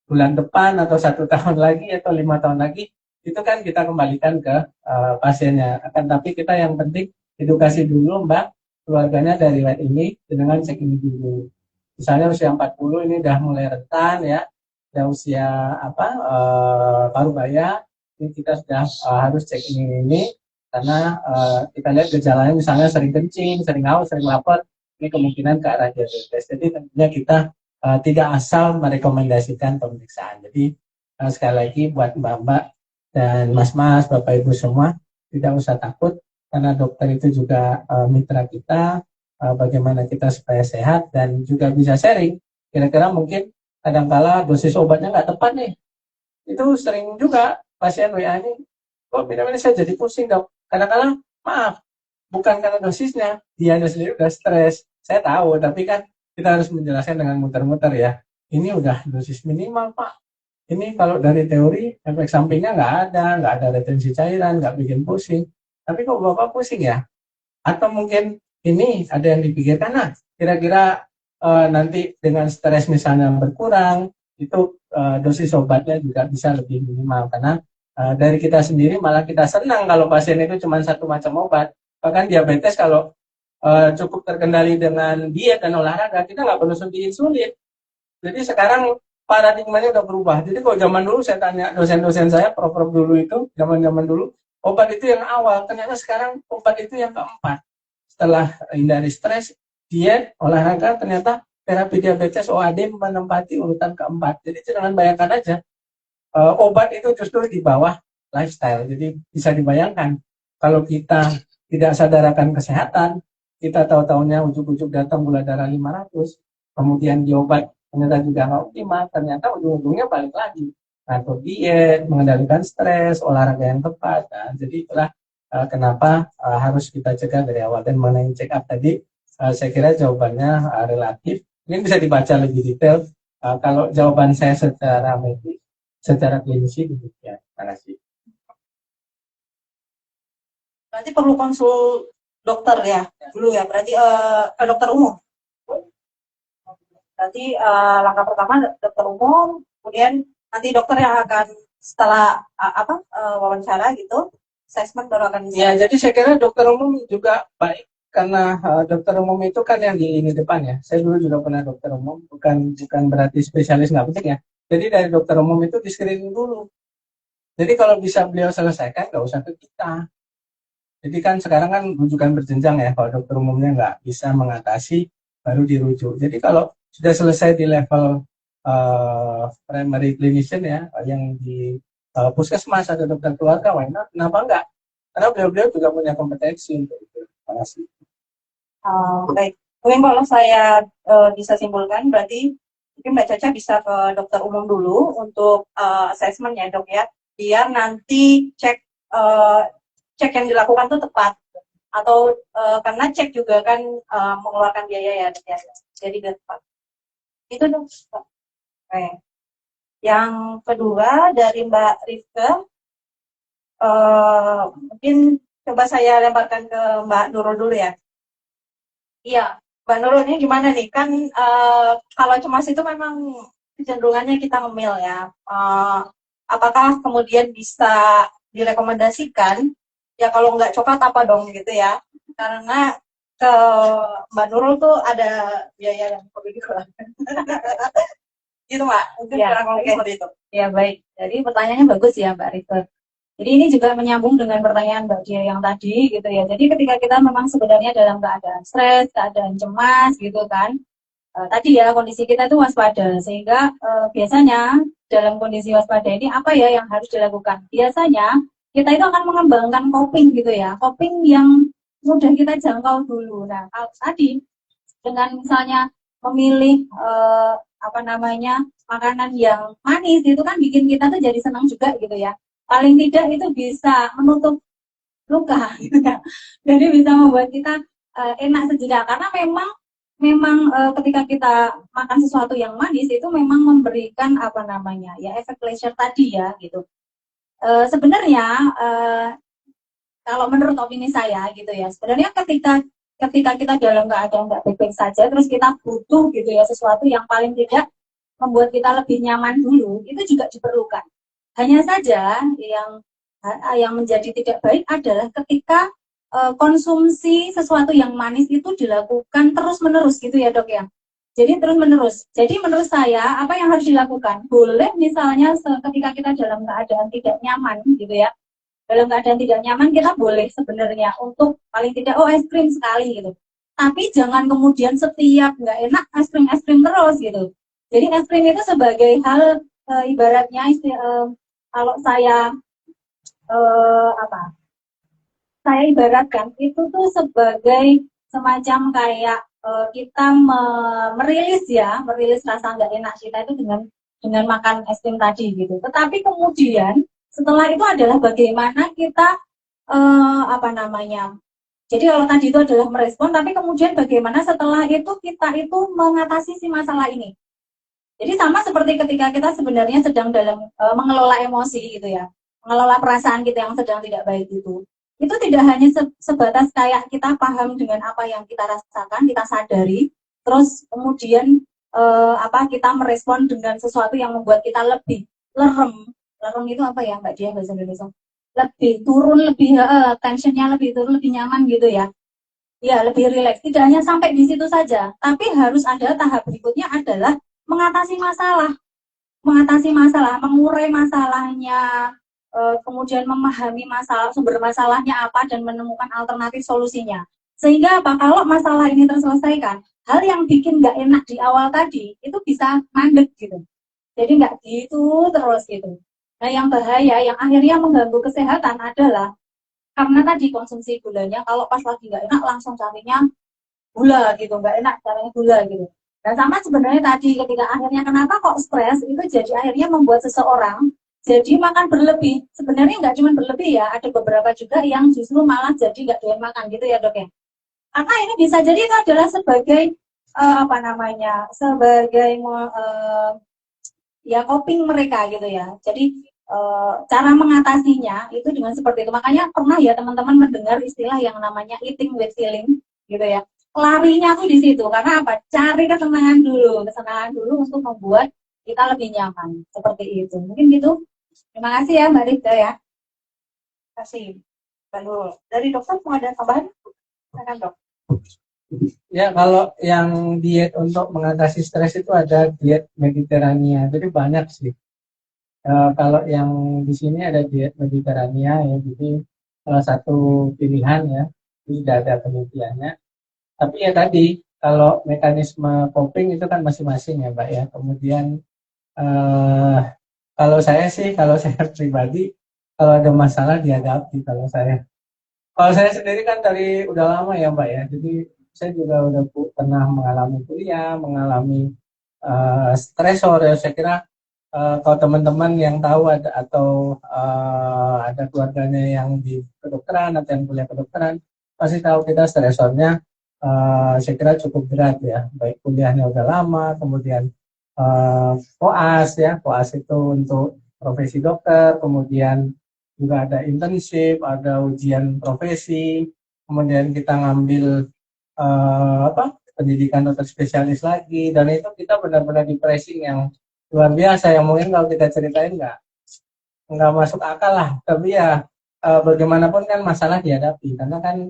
bulan depan atau 1 tahun lagi atau 5 tahun lagi, itu kan kita kembalikan ke pasiennya. Akan tapi kita yang penting edukasi dulu, Mbak, keluarganya dari riwayat ini dengan cek ini dulu. Misalnya usia 40 ini udah mulai rentan ya, udah usia parubaya, ini kita sudah harus cek ini karena kita lihat gejalanya misalnya sering kencing, sering haus, sering lapar, ini kemungkinan ke arah diabetes. Jadi tentunya kita tidak asal merekomendasikan pemeriksaan. Jadi sekali lagi buat mbak-mbak dan mas-mas, bapak ibu semua, tidak usah takut karena dokter itu juga mitra kita, bagaimana kita supaya sehat dan juga bisa sharing. Kira-kira mungkin kadangkala dosis obatnya nggak tepat nih. Itu sering juga pasien WA ini, kok ini saya jadi pusing dok. Kadang-kadang maaf, bukan karena dosisnya, dianya sendiri udah stres. Saya tahu, tapi kan kita harus menjelaskan dengan muter-muter ya. Ini udah dosis minimal pak. Ini kalau dari teori efek sampingnya nggak ada retensi cairan, nggak bikin pusing. Tapi kok bapak pusing ya? Atau mungkin ini ada yang dipikirkan, nah kira-kira nanti dengan stres misalnya berkurang, itu dosis obatnya juga bisa lebih minimal karena dari kita sendiri malah kita senang kalau pasien itu cuma satu macam obat. Bahkan diabetes kalau cukup terkendali dengan diet dan olahraga, kita nggak perlu suntik insulin. Jadi sekarang paradigmanya udah berubah. Jadi kalau zaman dulu saya tanya dosen-dosen saya, prof-prof dulu itu, zaman-zaman dulu, obat itu yang awal, ternyata sekarang obat itu yang keempat. Setelah hindari stres, diet, olahraga, ternyata terapi diabetes OAD menempati urutan keempat. Jadi jangan bayangkan aja, obat itu justru di bawah lifestyle. Jadi bisa dibayangkan, kalau kita tidak sadarakan kesehatan, kita tahu-tahunya ujuk-ujuk datang gula darah 500, kemudian diobat ternyata juga nggak optimal, ternyata ujung-ujungnya balik lagi atur diet, mengendalikan stres, olahraga yang tepat. Nah, jadi itulah kenapa harus kita cegah dari awal. Dan mengenai check up tadi, saya kira jawabannya relatif. Ini bisa dibaca lebih detail. Kalau jawaban saya secara medis, secara klinisi demikian. Terima kasih. Berarti perlu konsul dokter ya dulu ya. Berarti ke dokter umum. Berarti langkah pertama dokter umum, kemudian nanti dokter yang akan setelah wawancara gitu, assessment baru akan bisa. Ya, jadi saya kira dokter umum juga baik karena dokter umum itu kan yang di lini depan ya. Saya dulu juga pernah dokter umum, bukan berarti spesialis nggak penting ya. Jadi dari dokter umum itu di screening dulu. Jadi kalau bisa beliau selesaikan, nggak usah ke kita. Jadi kan sekarang kan rujukan berjenjang ya, kalau dokter umumnya nggak bisa mengatasi, baru dirujuk. Jadi kalau sudah selesai di level primary clinician ya, yang di puskesmas atau dokter keluarga, kenapa enggak? Karena beliau-beliau juga punya kompetensi untuk itu. Terima kasih. Baik, mungkin kalau saya bisa simpulkan, berarti mungkin Mbak Caca bisa ke dokter umum dulu untuk assessment ya dok ya, biar nanti cek yang dilakukan itu tepat, atau karena cek juga kan mengeluarkan biaya ya, jadi biar tepat. Itu dong. Oke. Yang kedua dari Mbak Rifke, mungkin coba saya lemparkan ke Mbak Nurul dulu ya. Iya, Mbak Nurul ini gimana nih? Kan kalau cemas itu memang kecenderungannya kita ngemil ya. Apakah kemudian bisa direkomendasikan? Ya kalau nggak coklat apa dong gitu ya? Karena ke Mbak Nurul tuh ada biaya yang perlu dikeluarkan. Gitu Mbak, mungkin Ya, kurang lebih seperti itu. Ya baik, jadi pertanyaannya bagus ya Mbak Rifke. Jadi ini juga menyambung dengan pertanyaan Mbak Dia yang tadi gitu ya. Jadi ketika kita memang sebenarnya dalam keadaan stres, keadaan cemas gitu kan, tadi ya kondisi kita itu waspada. Sehingga biasanya dalam kondisi waspada ini apa ya yang harus dilakukan? Biasanya kita itu akan mengembangkan coping gitu ya, coping yang mudah kita jangkau dulu. Nah kalau tadi dengan misalnya memilih makanan yang manis itu kan bikin kita tuh jadi senang juga gitu ya. Paling tidak itu bisa menutup luka gitu ya. Jadi bisa membuat kita enak sejenak karena memang ketika kita makan sesuatu yang manis itu memang memberikan efek pleasure tadi ya gitu. Sebenarnya kalau menurut opini saya gitu ya, sebenarnya ketika kita dalam keadaan nggak baik-baik saja, terus kita butuh gitu ya sesuatu yang paling tidak membuat kita lebih nyaman dulu, itu juga diperlukan. Hanya saja yang menjadi tidak baik adalah ketika konsumsi sesuatu yang manis itu dilakukan terus-menerus gitu ya dok ya. Jadi terus-menerus. Jadi menurut saya apa yang harus dilakukan? Boleh misalnya ketika kita dalam keadaan tidak nyaman gitu ya. Dalam keadaan tidak nyaman kita boleh sebenarnya untuk paling tidak es krim sekali gitu. Tapi jangan kemudian setiap nggak enak es krim terus gitu. Jadi es krim itu sebagai hal ibaratnya kalau saya apa? Saya ibaratkan itu tuh sebagai semacam kayak kita merilis rasa nggak enak kita itu dengan makan es krim tadi gitu. Tetapi kemudian setelah itu adalah bagaimana kita apa namanya. Jadi kalau tadi itu adalah merespon, tapi kemudian bagaimana setelah itu kita itu mengatasi si masalah ini. Jadi sama seperti ketika kita sebenarnya sedang dalam mengelola emosi gitu ya, mengelola perasaan kita yang sedang tidak baik itu. Itu tidak hanya sebatas kayak kita paham dengan apa yang kita rasakan, kita sadari, terus kemudian kita merespon dengan sesuatu yang membuat kita lebih lerem. Lerem itu apa ya Mbak Dia bahasa Indonesia? Lebih turun, lebih tensionnya lebih turun, lebih nyaman gitu ya. Ya, lebih rileks. Tidak hanya sampai di situ saja, tapi harus ada tahap berikutnya adalah mengatasi masalah, mengurai masalahnya, kemudian memahami masalah, sumber masalahnya apa dan menemukan alternatif solusinya. Sehingga apa? Kalau masalah ini terselesaikan, hal yang bikin nggak enak di awal tadi itu bisa mandek gitu. Jadi nggak gitu terus gitu. Nah, yang bahaya, yang akhirnya mengganggu kesehatan adalah karena tadi konsumsi gulanya, kalau pas lagi nggak enak langsung carinya gula gitu, nggak enak caranya gula gitu. Dan sama sebenarnya tadi ketika akhirnya kenapa kok stres itu jadi akhirnya membuat seseorang jadi makan berlebih. Sebenarnya nggak cuma berlebih ya, ada beberapa juga yang justru malah jadi nggak doyan makan gitu ya dok ya. Karena ini bisa jadi itu adalah sebagai sebagai ya coping mereka gitu ya. Jadi cara mengatasinya itu dengan seperti itu. Makanya pernah ya teman-teman mendengar istilah yang namanya eating with feeling gitu ya. Larinya tuh di situ karena apa? Cari kesenangan dulu untuk membuat kita lebih nyaman seperti itu. Mungkin gitu. Terima kasih ya Mbak Rita ya. Terima kasih. Lalu dari dokter mau ada tambahan? Silakan dok. Ya, kalau yang diet untuk mengatasi stres itu ada diet Mediterania. Jadi banyak sih. Kalau yang di sini ada diet Mediterania ya, jadi salah satu pilihan ya, tidak ada penelitiannya. Tapi ya tadi, kalau mekanisme coping itu kan masing-masing ya Mbak ya. Kemudian kalau saya pribadi, kalau ada masalah dihadapi kalau saya. Kalau saya sendiri kan dari udah lama ya Mbak ya, jadi saya juga udah pernah mengalami kuliah, mengalami stresor ya. Saya kira kalau teman-teman yang tahu ada keluarganya yang di kedokteran atau yang kuliah kedokteran, pasti tahu kita stresornya saya kira cukup berat ya, baik kuliahnya udah lama, kemudian koas itu untuk profesi dokter, kemudian juga ada internship, ada ujian profesi, kemudian kita ngambil pendidikan dokter spesialis lagi, dan itu kita benar-benar di pressing yang luar biasa, yang mungkin kalau kita ceritain nggak masuk akal lah. Tapi ya bagaimanapun kan masalah dihadapi, karena kan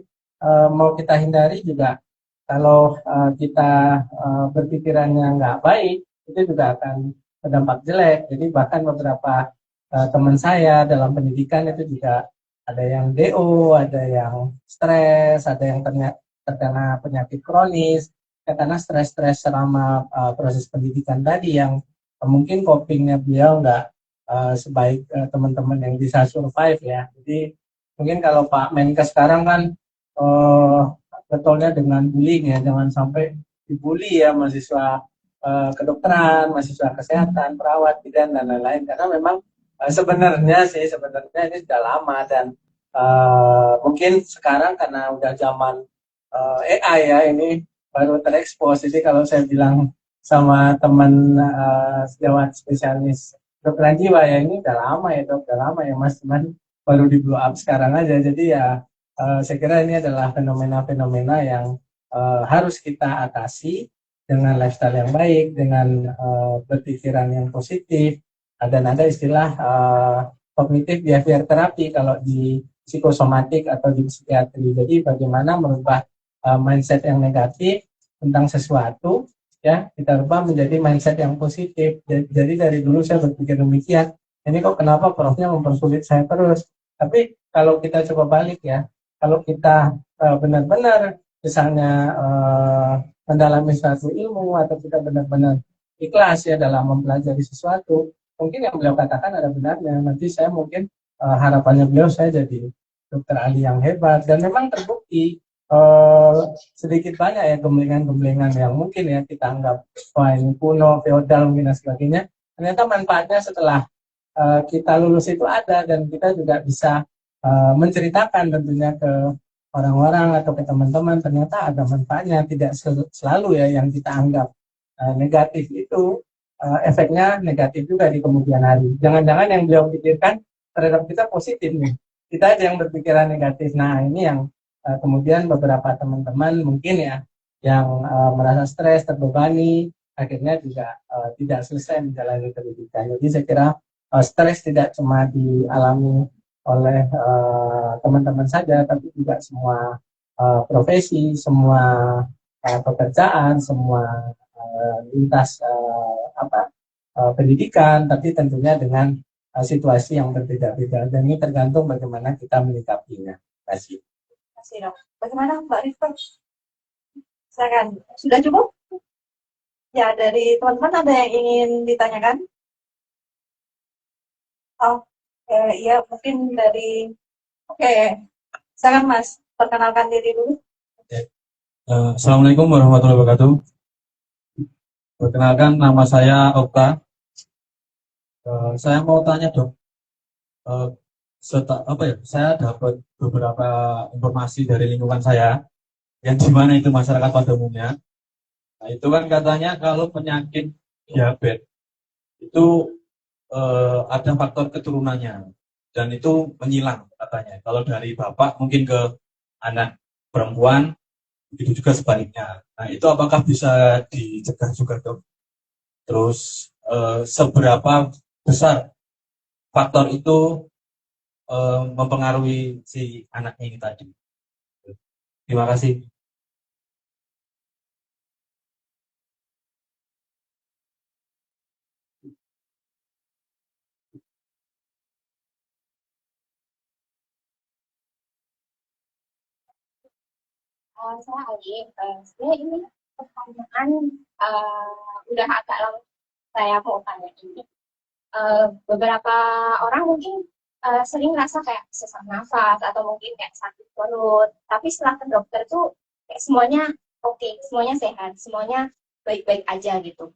mau kita hindari juga kalau kita berpikirannya nggak baik, itu juga akan berdampak jelek. Jadi bahkan beberapa teman saya dalam pendidikan itu juga ada yang DO, ada yang stres, ada yang terkena penyakit kronis, ya, karena stres-stres selama proses pendidikan tadi yang mungkin copingnya beliau nggak sebaik teman-teman yang bisa survive ya. Jadi mungkin kalau Pak Menkes sekarang kan betulnya dengan bullying ya, jangan sampai dibully ya mahasiswa kedokteran, mahasiswa kesehatan, perawat, bidan dan lain-lain, karena memang sebenarnya ini sudah lama, dan mungkin sekarang karena udah zaman AI ya, ini baru terekspos. Jadi kalau saya bilang sama teman sejawat spesialis dokteran jiwa, ya ini udah lama ya dok, udah lama ya mas, cuman baru di blow up sekarang aja. Jadi ya saya kira ini adalah fenomena-fenomena yang harus kita atasi dengan lifestyle yang baik, dengan berpikiran yang positif, dan ada istilah cognitive behavior therapy kalau di psikosomatik atau di psikiatri. Jadi bagaimana merubah mindset yang negatif tentang sesuatu, ya kita rubah menjadi mindset yang positif. Jadi dari dulu saya berpikir demikian. Ini kok kenapa profnya mempersulit saya terus? Tapi kalau kita coba balik ya, kalau kita benar-benar misalnya mendalami suatu ilmu, atau kita benar-benar ikhlas ya dalam mempelajari sesuatu. Mungkin yang beliau katakan ada benarnya. Nanti saya mungkin harapannya beliau saya jadi dokter ahli yang hebat, dan memang terbukti sedikit banyak ya gemblengan-gemblengan yang mungkin ya kita anggap wah ini kuno, feodal mungkin dan sebagainya. Ternyata manfaatnya setelah kita lulus itu ada, dan kita juga bisa menceritakan tentunya ke orang-orang atau ke teman-teman, ternyata ada manfaatnya, tidak selalu ya yang kita anggap negatif itu efeknya negatif juga di kemudian hari. Jangan-jangan yang beliau pikirkan terhadap kita positif nih, kita aja yang berpikiran negatif. Nah ini yang kemudian beberapa teman-teman mungkin ya yang merasa stres, terbebani, akhirnya juga tidak selesai menjalani pendidikan. Jadi saya kira stres tidak cuma dialami oleh teman-teman saja, tapi juga semua profesi, semua pekerjaan, semua lintas pendidikan, tapi tentunya dengan situasi yang berbeda-beda, dan ini tergantung bagaimana kita menyikapinya. Terima kasih. Terima kasih, Dok. Bagaimana Mbak Rifka? Silakan. Sudah cukup? Ya, dari teman-teman ada yang ingin ditanyakan? Oh, iya, mungkin dari... Oke, silakan Mas, perkenalkan diri dulu. Assalamualaikum warahmatullahi wabarakatuh. Perkenalkan, nama saya Okta. Saya mau tanya dok, saya dapat beberapa informasi dari lingkungan saya, yang dimana itu masyarakat pada umumnya. Nah, itu kan katanya kalau penyakit diabetes itu ada faktor keturunannya, dan itu menyilang katanya. Kalau dari bapak mungkin ke anak perempuan, begitu juga sebaliknya. Nah, itu apakah bisa dicegah juga dok? Terus seberapa besar faktor itu mempengaruhi si anaknya ini tadi? Terima kasih. Saya Ali, sebenarnya ini pertanyaan udah agak lama saya mau tanya ini. Beberapa orang mungkin sering rasa kayak sesak nafas atau mungkin kayak sakit perut, tapi setelah ke dokter tuh kayak semuanya oke, semuanya sehat, semuanya baik-baik aja gitu.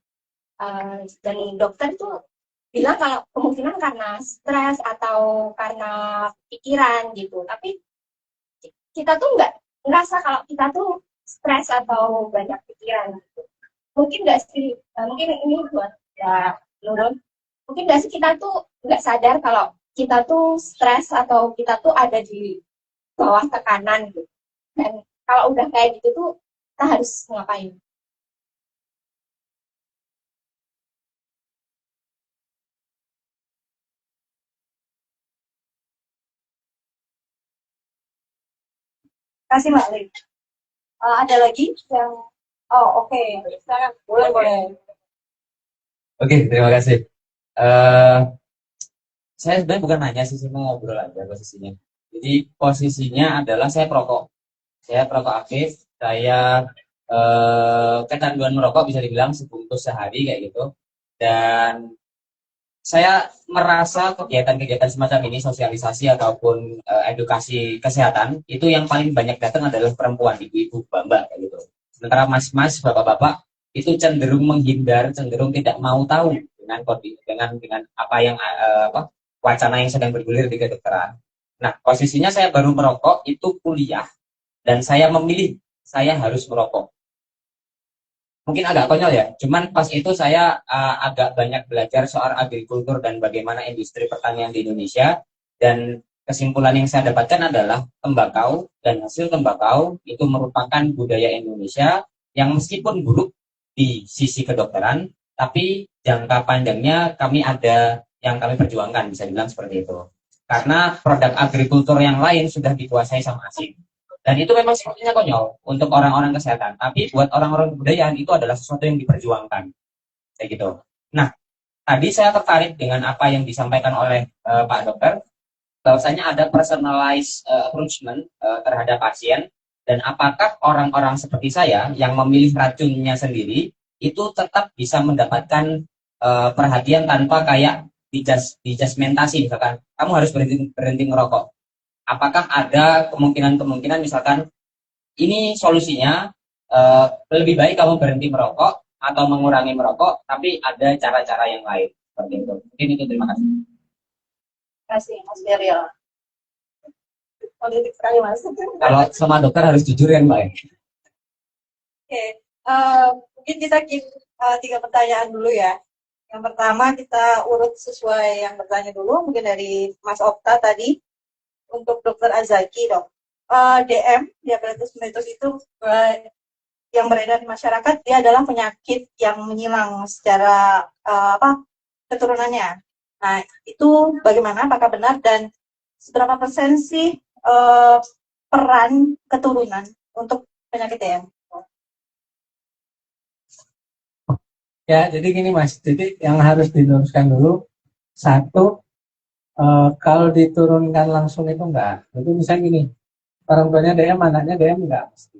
Dan dokter tuh bilang kalau kemungkinan karena stres atau karena pikiran gitu, tapi kita tuh nggak ngerasa kalau kita tuh stres atau banyak pikiran gitu. Mungkin nggak sih, mungkin ini buat ya Nurul, mungkin nggak sih kita tuh nggak sadar kalau kita tuh stres atau kita tuh ada di bawah tekanan gitu. Dan kalau udah kayak gitu tuh kita harus ngapain? Terima kasih Mbak Lin. Ada lagi yang... Oh, oke. Silakan. Boleh. Oke, terima kasih. Saya sebenarnya bukan nanya sih, cuma ngobrol aja posisinya. Jadi posisinya adalah saya perokok. Saya perokok aktif. Saya kecanduan merokok bisa dibilang sebungkus sehari kayak gitu. Dan saya merasa kegiatan-kegiatan semacam ini, sosialisasi ataupun edukasi kesehatan, itu yang paling banyak datang adalah perempuan, ibu-ibu, mbak-mbak kayak gitu. Sementara mas-mas, bapak-bapak itu cenderung menghindar, cenderung tidak mau tahu dengan apa yang wacana yang sedang bergulir di kedokteran. Nah, posisinya saya baru merokok itu kuliah, dan saya memilih saya harus merokok. Mungkin agak konyol ya, cuman pas itu saya agak banyak belajar soal agrikultur dan bagaimana industri pertanian di Indonesia, dan kesimpulan yang saya dapatkan adalah tembakau dan hasil tembakau itu merupakan budaya Indonesia yang meskipun buruk di sisi kedokteran, tapi jangka panjangnya kami ada yang kami perjuangkan, bisa dibilang seperti itu. Karena produk agrikultur yang lain sudah dikuasai sama asing. Dan itu memang sepertinya konyol untuk orang-orang kesehatan, tapi buat orang-orang kebudayaan itu adalah sesuatu yang diperjuangkan, kayak gitu. Nah, tadi saya tertarik dengan apa yang disampaikan oleh Pak Dokter, bahwasanya ada personalized approachment terhadap pasien, dan apakah orang-orang seperti saya yang memilih racunnya sendiri itu tetap bisa mendapatkan perhatian tanpa kayak dijasmentasi, misalkan kamu harus berhenti merokok. Apakah ada kemungkinan misalkan ini solusinya lebih baik kamu berhenti merokok atau mengurangi merokok, tapi ada cara-cara yang lain seperti itu. Mungkin itu, terima kasih. Terima kasih Mas Daryl. Politik sekali Mas. Kalau sama dokter harus jujur kan Mbak ya? Oke, mungkin kita keep 3 pertanyaan dulu ya. Yang pertama kita urut sesuai yang bertanya dulu, mungkin dari Mas Okta tadi. Untuk Dokter Azaki, dok. DM, diabetes mellitus itu yang beredar di masyarakat, dia adalah penyakit yang menyilang secara keturunannya. Nah, itu bagaimana, apakah benar, dan seberapa persen sih peran keturunan untuk penyakit DM? Ya, jadi gini Mas, jadi yang harus diluruskan dulu, satu, kalau diturunkan langsung itu enggak. Jadi misalnya gini, orang tuanya DM, anaknya DM enggak mesti.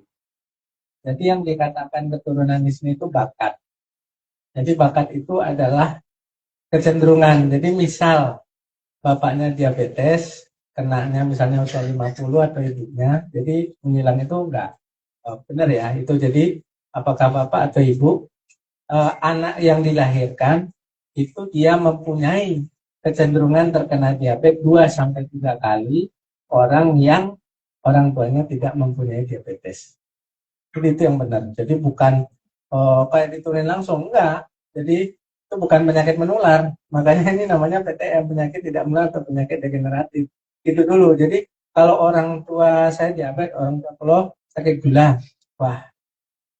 Jadi yang dikatakan keturunan di sini itu bakat. Jadi bakat itu adalah kecenderungan. Jadi misal bapaknya diabetes, kenanya misalnya usia 50 atau ibunya, jadi menyilang itu enggak. Benar ya, itu jadi apakah bapak atau ibu, anak yang dilahirkan itu dia mempunyai kecenderungan terkena diabetes 2-3 kali orang yang orang tuanya tidak mempunyai diabetes. Jadi itu yang benar. Jadi bukan kayak diturunin langsung, enggak. Jadi itu bukan penyakit menular. Makanya ini namanya PTM, penyakit tidak menular atau penyakit degeneratif. Itu dulu. Jadi kalau orang tua saya diabetes, orang tua kalau sakit gula, wah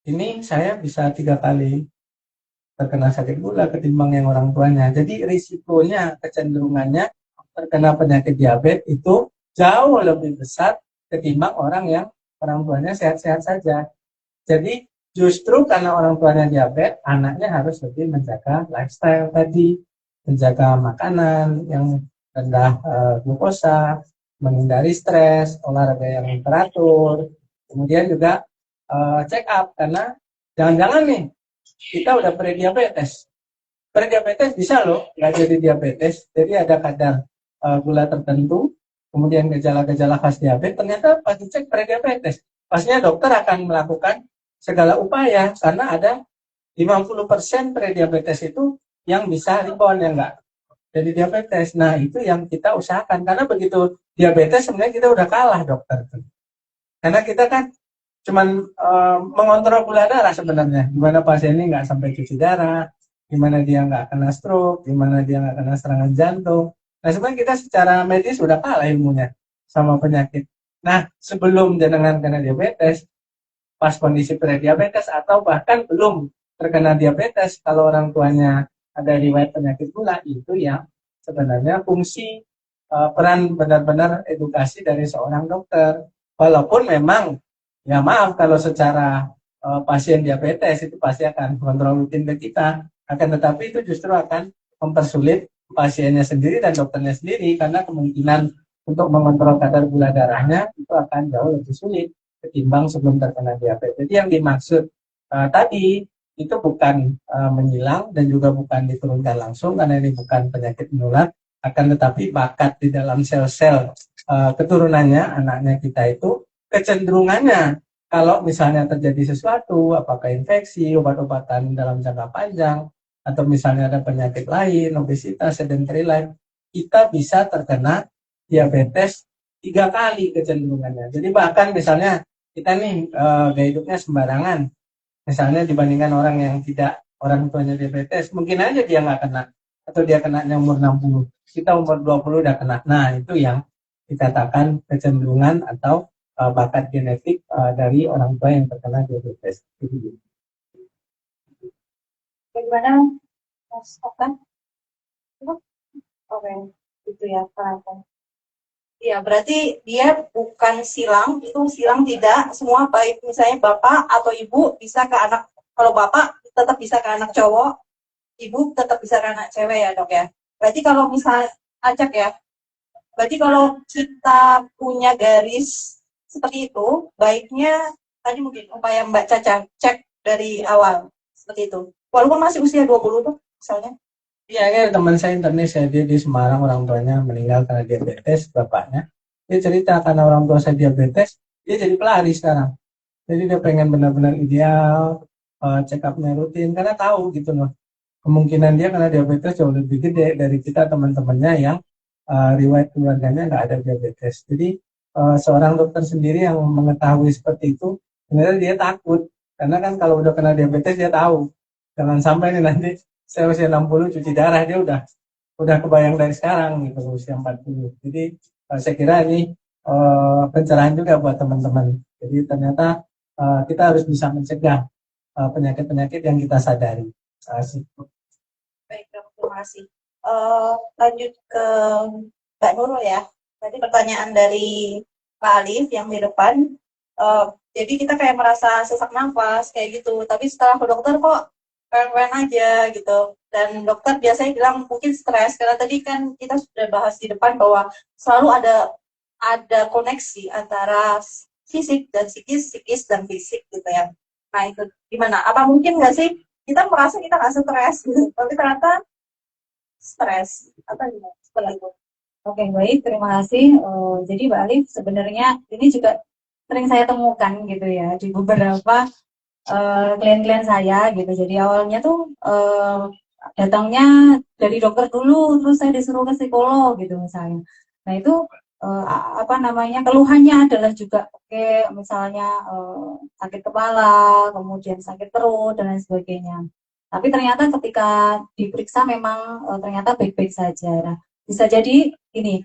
ini saya bisa 3 kali terkena sakit gula ketimbang yang orang tuanya. Jadi risikonya, kecenderungannya terkena penyakit diabetes itu jauh lebih besar ketimbang orang yang orang tuanya sehat-sehat saja. Jadi justru karena orang tuanya diabetes, anaknya harus lebih menjaga lifestyle tadi, menjaga makanan yang rendah glukosa, menghindari stres, olahraga yang teratur, kemudian juga check up, karena jangan-jangan nih kita udah prediabetes. Prediabetes bisa loh nggak jadi diabetes. Jadi ada kadar gula tertentu, kemudian gejala-gejala khas diabetes, ternyata pas dicek prediabetes. Pastinya dokter akan melakukan segala upaya karena ada 50% prediabetes itu yang bisa rebound, yang enggak jadi diabetes. Nah, itu yang kita usahakan karena begitu diabetes sebenarnya kita udah kalah dokter. Karena kita kan cuman mengontrol gula darah sebenarnya, gimana pasien ini nggak sampai cuci darah, gimana dia nggak kena stroke, gimana dia nggak kena serangan jantung. Nah, sebenarnya kita secara medis sudah kalah ilmunya sama penyakit. Nah, sebelum jenengan kena diabetes, pas kondisi prediabetes atau bahkan belum terkena diabetes, kalau orang tuanya ada riwayat penyakit gula, itu yang sebenarnya fungsi peran benar-benar edukasi dari seorang dokter. Walaupun memang ya maaf kalau secara pasien diabetes itu pasti akan kontrol rutin ke kita, akan tetapi itu justru akan mempersulit pasiennya sendiri dan dokternya sendiri karena kemungkinan untuk mengontrol kadar gula darahnya itu akan jauh lebih sulit ketimbang sebelum terkena diabetes. Jadi yang dimaksud tadi itu bukan menyilang dan juga bukan diturunkan langsung karena ini bukan penyakit menular, akan tetapi bakat di dalam sel-sel keturunannya anaknya kita itu kecenderungannya kalau misalnya terjadi sesuatu, apakah infeksi, obat-obatan dalam jangka panjang, atau misalnya ada penyakit lain, obesitas, sedentary life, kita bisa terkena diabetes 3 kali kecenderungannya. Jadi bahkan misalnya kita nih gaya hidupnya sembarangan, misalnya dibandingkan orang yang tidak orang tuanya diabetes, mungkin aja dia nggak kena, atau dia kenanya umur 60, kita umur 20 udah kena. Nah, itu yang dikatakan kecenderungan atau bakat genetik dari orang tua yang terkena diabetes. Bagaimana Mas Okta? Oke, itu ya Pak. Ya, berarti dia bukan silang, itu silang tidak semua, baik misalnya bapak atau ibu bisa ke anak, kalau bapak tetap bisa ke anak cowok, ibu tetap bisa ke anak cewek ya dok ya. Berarti kalau misalnya acak ya, berarti kalau kita punya garis seperti itu, baiknya tadi mungkin upaya Mbak Caca cek dari awal. seperti itu. Walaupun masih usia 20 tuh misalnya. Iya, ini ada teman saya internis ya, dia di Semarang, orang tuanya meninggal karena diabetes, bapaknya. Dia cerita karena orang tua saya diabetes, dia jadi pelari sekarang. Jadi dia pengen benar-benar ideal, check up-nya rutin, karena tahu gitu loh. Kemungkinan dia kena diabetes jauh lebih gede dari kita teman-temannya yang riwayat keluarganya nggak ada diabetes. Jadi seorang dokter sendiri yang mengetahui seperti itu, sebenarnya dia takut. Karena kan kalau udah kena diabetes dia tahu. Jangan sampai nih nanti saya usia 60 cuci darah, dia udah kebayang dari sekarang gitu usia 40. Jadi saya kira ini pencerahan juga buat teman-teman. Jadi ternyata kita harus bisa mencegah penyakit-penyakit yang kita sadari. Terima kasih. Baik, terima kasih. Lanjut ke Mbak Nurul ya. Tadi pertanyaan dari Pak Alif yang di depan. Jadi kita kayak merasa sesak nafas kayak gitu. Tapi setelah ke dokter kok keren-keren aja gitu. Dan dokter biasanya bilang mungkin stres. Karena tadi kan kita sudah bahas di depan bahwa selalu ada koneksi antara fisik dan psikis dan fisik gitu ya. Nah itu gimana? Apa mungkin nggak sih kita merasa kita nggak stres gitu, tapi ternyata stres apa gimana setelah itu? Oke, baik, terima kasih. Jadi Mbak Alif, sebenarnya ini juga sering saya temukan gitu ya di beberapa klien-klien saya gitu. Jadi awalnya tuh datangnya dari dokter dulu, terus saya disuruh ke psikolog gitu misalnya. Nah itu apa namanya, keluhannya adalah juga oke, misalnya sakit kepala, kemudian sakit perut dan lain sebagainya. Tapi ternyata ketika diperiksa memang ternyata baik-baik saja. Nah, bisa jadi ini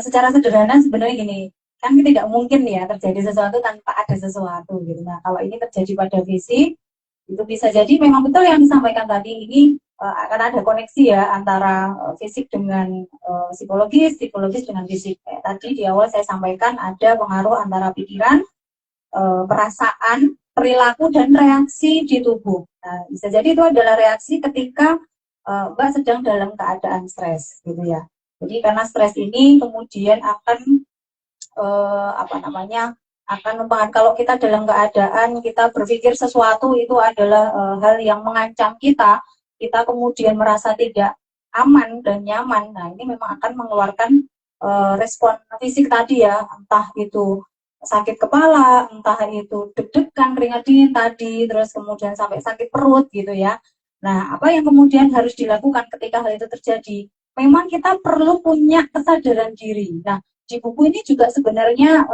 secara sederhana sebenarnya gini, kan tidak mungkin ya terjadi sesuatu tanpa ada sesuatu gitu. Nah kalau ini terjadi pada fisik, itu bisa jadi memang betul yang disampaikan tadi, ini akan ada koneksi ya antara fisik dengan psikologis, psikologis dengan fisik. Kayak tadi di awal saya sampaikan ada pengaruh antara pikiran, perasaan, perilaku dan reaksi di tubuh. Nah, bisa jadi itu adalah reaksi ketika Mbak sedang dalam keadaan stres gitu ya. Jadi karena stres ini kemudian akan apa namanya, akan mempengaruhi kalau kita dalam keadaan kita berpikir sesuatu itu adalah hal yang mengancam kita, kita kemudian merasa tidak aman dan nyaman. Nah, ini memang akan mengeluarkan respon fisik tadi ya, entah itu sakit kepala, entah itu deg-degan, keringat dingin tadi, terus kemudian sampai sakit perut gitu ya. Nah, apa yang kemudian harus dilakukan ketika hal itu terjadi? Memang kita perlu punya kesadaran diri. Nah, di buku ini juga sebenarnya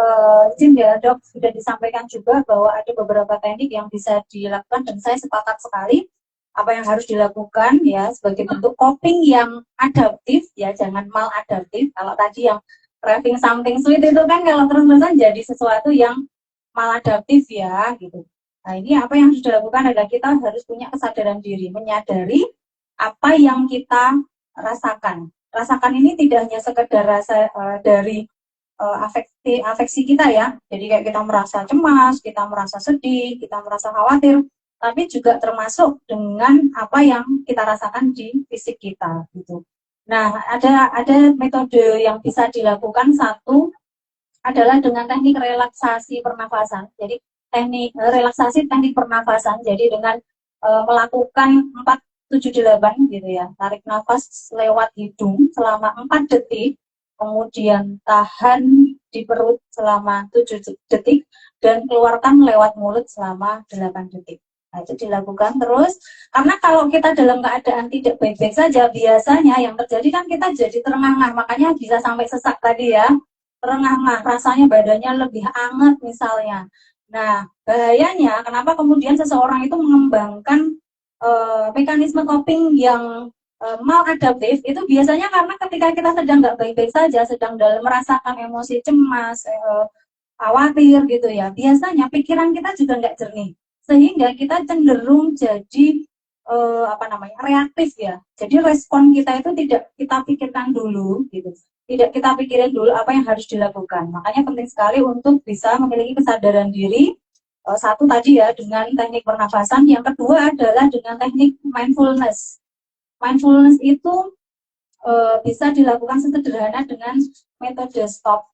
izin ya dok, sudah disampaikan juga bahwa ada beberapa teknik yang bisa dilakukan dan saya sepakat sekali apa yang harus dilakukan ya sebagai bentuk coping yang adaptif ya, jangan maladaptif. Kalau tadi yang craving something sweet itu kan kalau terus-terusan jadi sesuatu yang maladaptif ya gitu. Nah ini apa yang harus dilakukan adalah kita harus punya kesadaran diri, menyadari apa yang kita rasakan. Rasakan ini tidak hanya sekedar rasa dari afeksi kita ya. Jadi kayak kita merasa cemas, kita merasa sedih, kita merasa khawatir, tapi juga termasuk dengan apa yang kita rasakan di fisik kita gitu. Nah, ada metode yang bisa dilakukan. Satu adalah dengan teknik relaksasi pernafasan. Jadi teknik relaksasi teknik pernafasan. Jadi dengan melakukan 4-7-8 gitu ya. Tarik nafas lewat hidung selama 4 detik, kemudian tahan di perut selama 7 detik dan keluarkan lewat mulut selama 8 detik. Nah, itu dilakukan terus, karena kalau kita dalam keadaan tidak baik-baik saja, biasanya yang terjadi kan kita jadi terengah-engah, makanya bisa sampai sesak tadi ya, terengah-engah, rasanya badannya lebih hangat misalnya. Nah, bahayanya kenapa kemudian seseorang itu mengembangkan mekanisme coping yang maladaptif itu biasanya karena ketika kita sedang nggak baik-baik saja, sedang dalam merasakan emosi cemas, khawatir gitu ya, biasanya pikiran kita juga nggak jernih, sehingga kita cenderung jadi apa namanya, reaktif ya. Jadi respon kita itu tidak kita pikirkan dulu gitu, tidak kita pikirin dulu apa yang harus dilakukan. Makanya penting sekali untuk bisa memiliki kesadaran diri. Satu tadi ya dengan teknik pernafasan, yang kedua adalah dengan teknik mindfulness. Mindfulness itu bisa dilakukan sederhana dengan metode stop.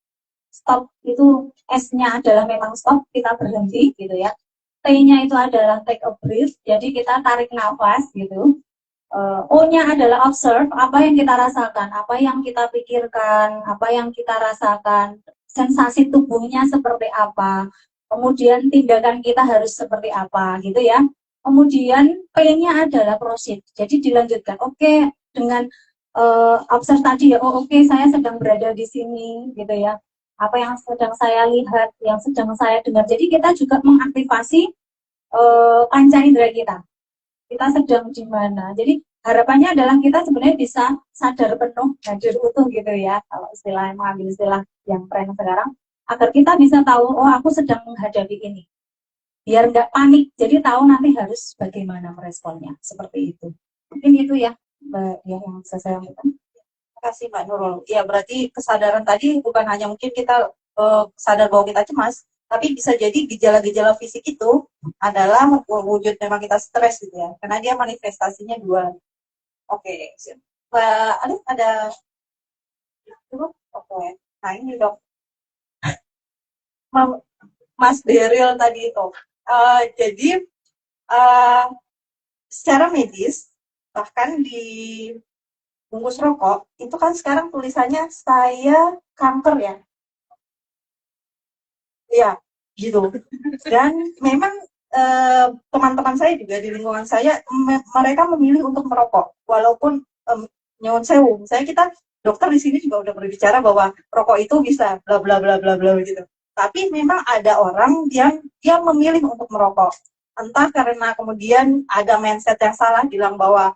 Stop itu S-nya adalah memang stop, kita berhenti gitu ya. T T-nya itu adalah take a breath, jadi kita tarik nafas gitu. O-nya adalah observe, apa yang kita rasakan, apa yang kita pikirkan, apa yang kita rasakan, sensasi tubuhnya seperti apa, kemudian tindakan kita harus seperti apa gitu ya. Kemudian P-nya adalah proceed, jadi dilanjutkan. Oke, dengan observe tadi ya, oh oke, saya sedang berada di sini gitu ya. Apa yang sedang saya lihat, yang sedang saya dengar. Jadi kita juga mengaktifasi panca indera kita. Kita sedang di mana. Jadi harapannya adalah kita sebenarnya bisa sadar penuh, hadir utuh gitu ya. Kalau istilah mengambil istilah yang tren sekarang, agar kita bisa tahu, oh aku sedang menghadapi ini. Biar nggak panik, jadi tahu nanti harus bagaimana meresponnya. Seperti itu. Mungkin itu ya, Mbak, ya, yang bisa saya sampaikan. Terima kasih Mbak Nurul. Ya berarti kesadaran tadi bukan hanya mungkin kita sadar bahwa kita cemas, tapi bisa jadi gejala-gejala fisik itu adalah wujud memang kita stres gitu ya, karena dia manifestasinya dua. Oke, Mbak Alif ada dulu? Oke, nah ini dok, Mas Beril tadi itu. Jadi secara medis bahkan di bungkus rokok itu kan sekarang tulisannya saya kanker ya. Iya, gitu. Dan memang teman-teman saya juga di lingkungan saya mereka memilih untuk merokok walaupun nyuwun sewu. Misalnya kita dokter di sini juga udah berbicara bahwa rokok itu bisa bla bla bla bla bla gitu. Tapi memang ada orang yang dia memilih untuk merokok. Entah karena kemudian ada mindset yang salah bilang bahwa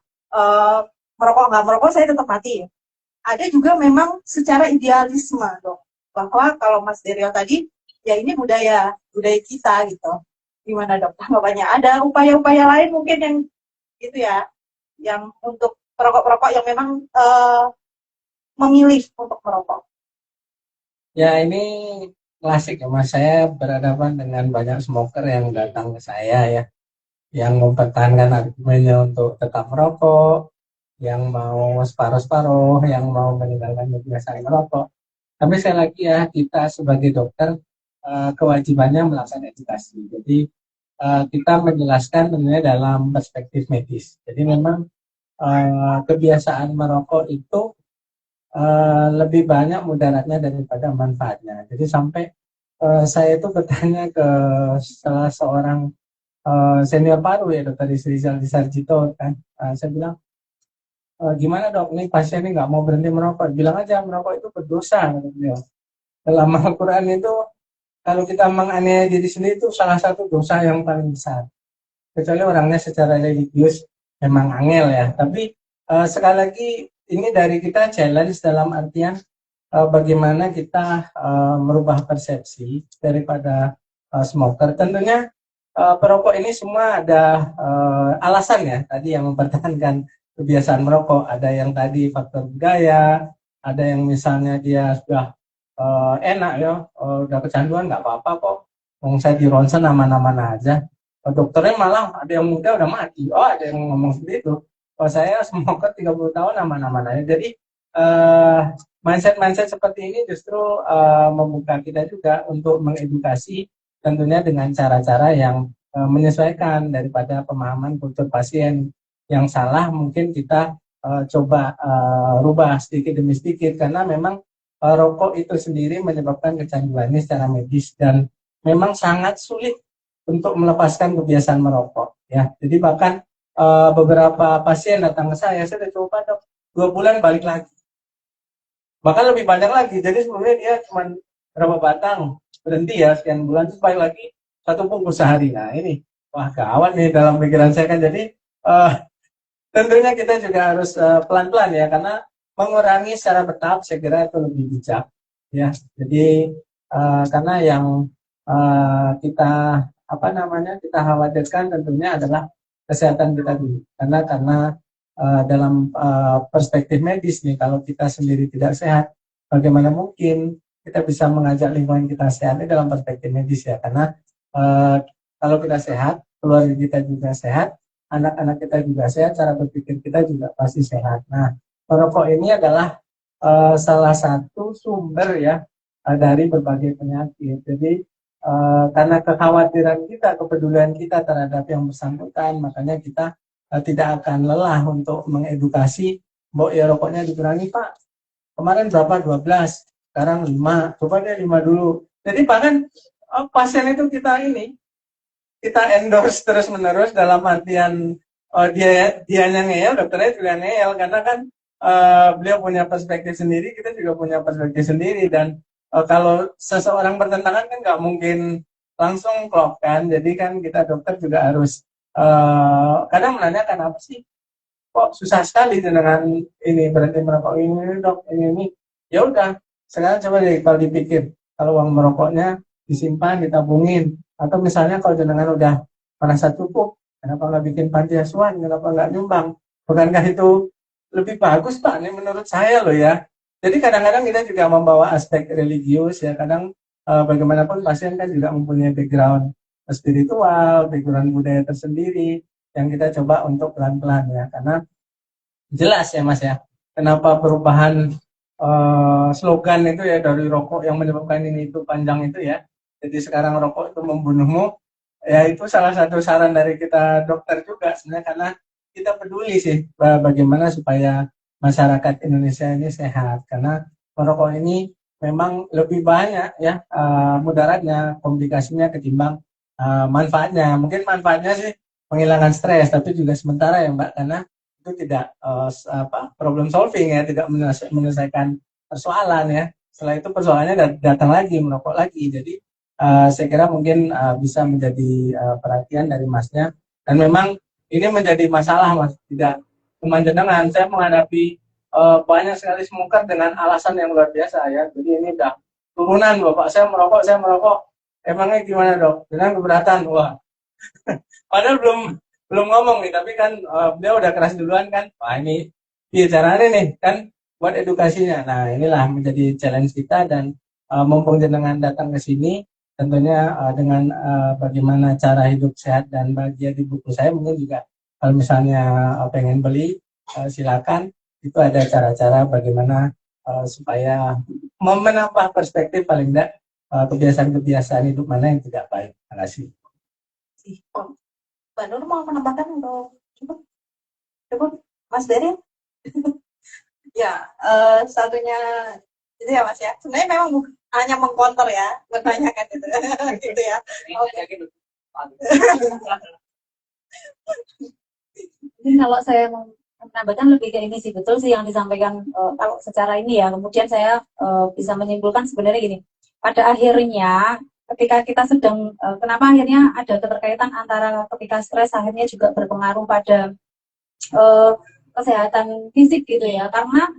merokok nggak merokok saya tetap mati. Ada juga memang secara idealisme dok, bahwa kalau Mas Derio tadi ya ini budaya kita gitu. Gimana dok? Tanggapannya ada upaya-upaya lain mungkin yang gitu ya, yang untuk perokok-perokok yang memang memilih untuk merokok. Ya ini klasik ya Mas, saya berhadapan dengan banyak smoker yang datang ke saya ya, yang mempertahankan argumennya untuk tetap merokok, yang mau separuh-separuh, yang mau meninggalkan kebiasaan merokok. Tapi sekali lagi ya, kita sebagai dokter kewajibannya melakukan edukasi. Jadi kita menjelaskan tentunya dalam perspektif medis. Jadi memang kebiasaan merokok itu lebih banyak mudaratnya daripada manfaatnya. Jadi sampai saya itu bertanya ke salah seorang senior paru ya, Dr. Rizal Sarjito kan. Saya bilang, gimana dok, ini pasien ini nggak mau berhenti merokok. Bilang aja merokok itu berdosa. Dalam Al-Quran itu kalau kita menganiaya diri sendiri itu salah satu dosa yang paling besar. Kecuali orangnya secara religius memang angel ya. Tapi sekali lagi ini dari kita challenge dalam artian bagaimana kita merubah persepsi daripada smoker. Tentunya perokok ini semua ada alasan ya. Tadi yang mempertahankan kebiasaan merokok, ada yang tadi faktor budaya, ada yang misalnya dia sudah enak ya, udah kecanduan nggak apa-apa kok, saya di ronsen aman-aman aja. Dokternya malah ada yang muda udah mati. Oh ada yang ngomong seperti itu. Oh saya smoker 30 tahun aman-aman aja. Jadi mindset seperti ini justru membuka kita juga untuk mengedukasi, tentunya dengan cara-cara yang menyesuaikan daripada pemahaman kultur pasien yang salah. Mungkin kita coba rubah sedikit demi sedikit, karena memang rokok itu sendiri menyebabkan kecanduan ini secara medis dan memang sangat sulit untuk melepaskan kebiasaan merokok ya. Jadi bahkan beberapa pasien datang ke saya udah coba dok 2 bulan balik lagi, bahkan lebih banyak lagi. Jadi sebenarnya dia cuma berapa batang berhenti ya sekian bulan, terus balik lagi 1 bungkus sehari. Nah ini wah gawat nih dalam pikiran saya kan. Jadi tentunya kita juga harus pelan-pelan ya, karena mengurangi secara bertahap saya kira itu lebih bijak ya. Jadi karena yang kita kita khawatirkan tentunya adalah kesehatan kita dulu, karena dalam perspektif medis nih, kalau kita sendiri tidak sehat, bagaimana mungkin kita bisa mengajak lingkungan kita sehat ini dalam perspektif medis ya. Karena kalau kita sehat, keluarga kita juga sehat, anak-anak kita juga sehat, cara berpikir kita juga pasti sehat. Nah, merokok ini adalah salah satu sumber ya dari berbagai penyakit. Jadi karena kekhawatiran kita, kepedulian kita terhadap yang bersangkutan, makanya kita tidak akan lelah untuk mengedukasi, Mbok ya rokoknya dikurangi Pak, kemarin berapa 12, sekarang 5, coba deh 5 dulu. Jadi bahkan pasien itu kita endorse terus menerus dalam artian dianya ngeyel, dokternya juga ngeyel, karena kan beliau punya perspektif sendiri, kita juga punya perspektif sendiri, dan kalau seseorang bertentangan kan nggak mungkin langsung klop kan, jadi kan kita dokter juga harus kadang menanyakan apa sih kok susah sekali dengan ini berhenti merokok ini dok ini ya udah sekarang coba deh kalau dipikir kalau uang merokoknya disimpan ditabungin atau misalnya kalau jenengan udah merasa cukup kenapa nggak bikin panti asuhan kenapa nggak nyumbang bukankah itu lebih bagus Pak ini menurut saya loh ya. Jadi kadang-kadang kita juga membawa aspek religius ya kadang bagaimanapun pasien kan juga mempunyai background spiritual background budaya tersendiri yang kita coba untuk pelan-pelan ya karena jelas ya Mas ya kenapa perubahan slogan itu ya dari rokok yang menyebabkan ini itu panjang itu ya jadi sekarang rokok itu membunuhmu ya itu salah satu saran dari kita dokter juga sebenarnya karena kita peduli sih bagaimana supaya masyarakat Indonesia ini sehat karena merokok ini memang lebih banyak ya mudaratnya komplikasinya ketimbang manfaatnya mungkin manfaatnya sih menghilangkan stres, tapi juga sementara ya Mbak, karena itu tidak problem solving ya, tidak menyelesaikan persoalan ya. Setelah itu persoalannya datang lagi, merokok lagi. Jadi saya kira mungkin bisa menjadi perhatian dari Masnya. Dan memang ini menjadi masalah Mas, tidak cuma jenengan. Saya menghadapi banyak sekali smoker dengan alasan yang luar biasa ya. Jadi ini udah turunan Bapak saya merokok. Emangnya gimana dok? Dengan keberatan, wah. Padahal belum ngomong nih, tapi kan beliau udah keras duluan kan. Wah ini caranya nih kan buat edukasinya. Nah inilah menjadi challenge kita dan mumpung jenengan datang ke sini, tentunya dengan bagaimana cara hidup sehat dan bahagia di buku saya mungkin juga kalau misalnya pengen beli silakan. Itu ada cara-cara bagaimana supaya menambah perspektif paling tidak kebiasaan-kebiasaan hidup mana yang tidak baik. Terima kasih. Mbak Nur mau menambahkan atau cukup Mas Berin? Ya, satunya itu ya Mas ya. Sebenarnya memang hanya mengkonter ya, menanyakan itu, gitu ya. Oke. Mungkin kalau saya mau menambahkan lebih ke ini sih betul sih yang disampaikan kalau secara ini ya. Kemudian saya bisa menyimpulkan sebenarnya gini. Pada akhirnya ketika kita sedang kenapa akhirnya ada keterkaitan antara ketika stres akhirnya juga berpengaruh pada kesehatan fisik gitu ya karena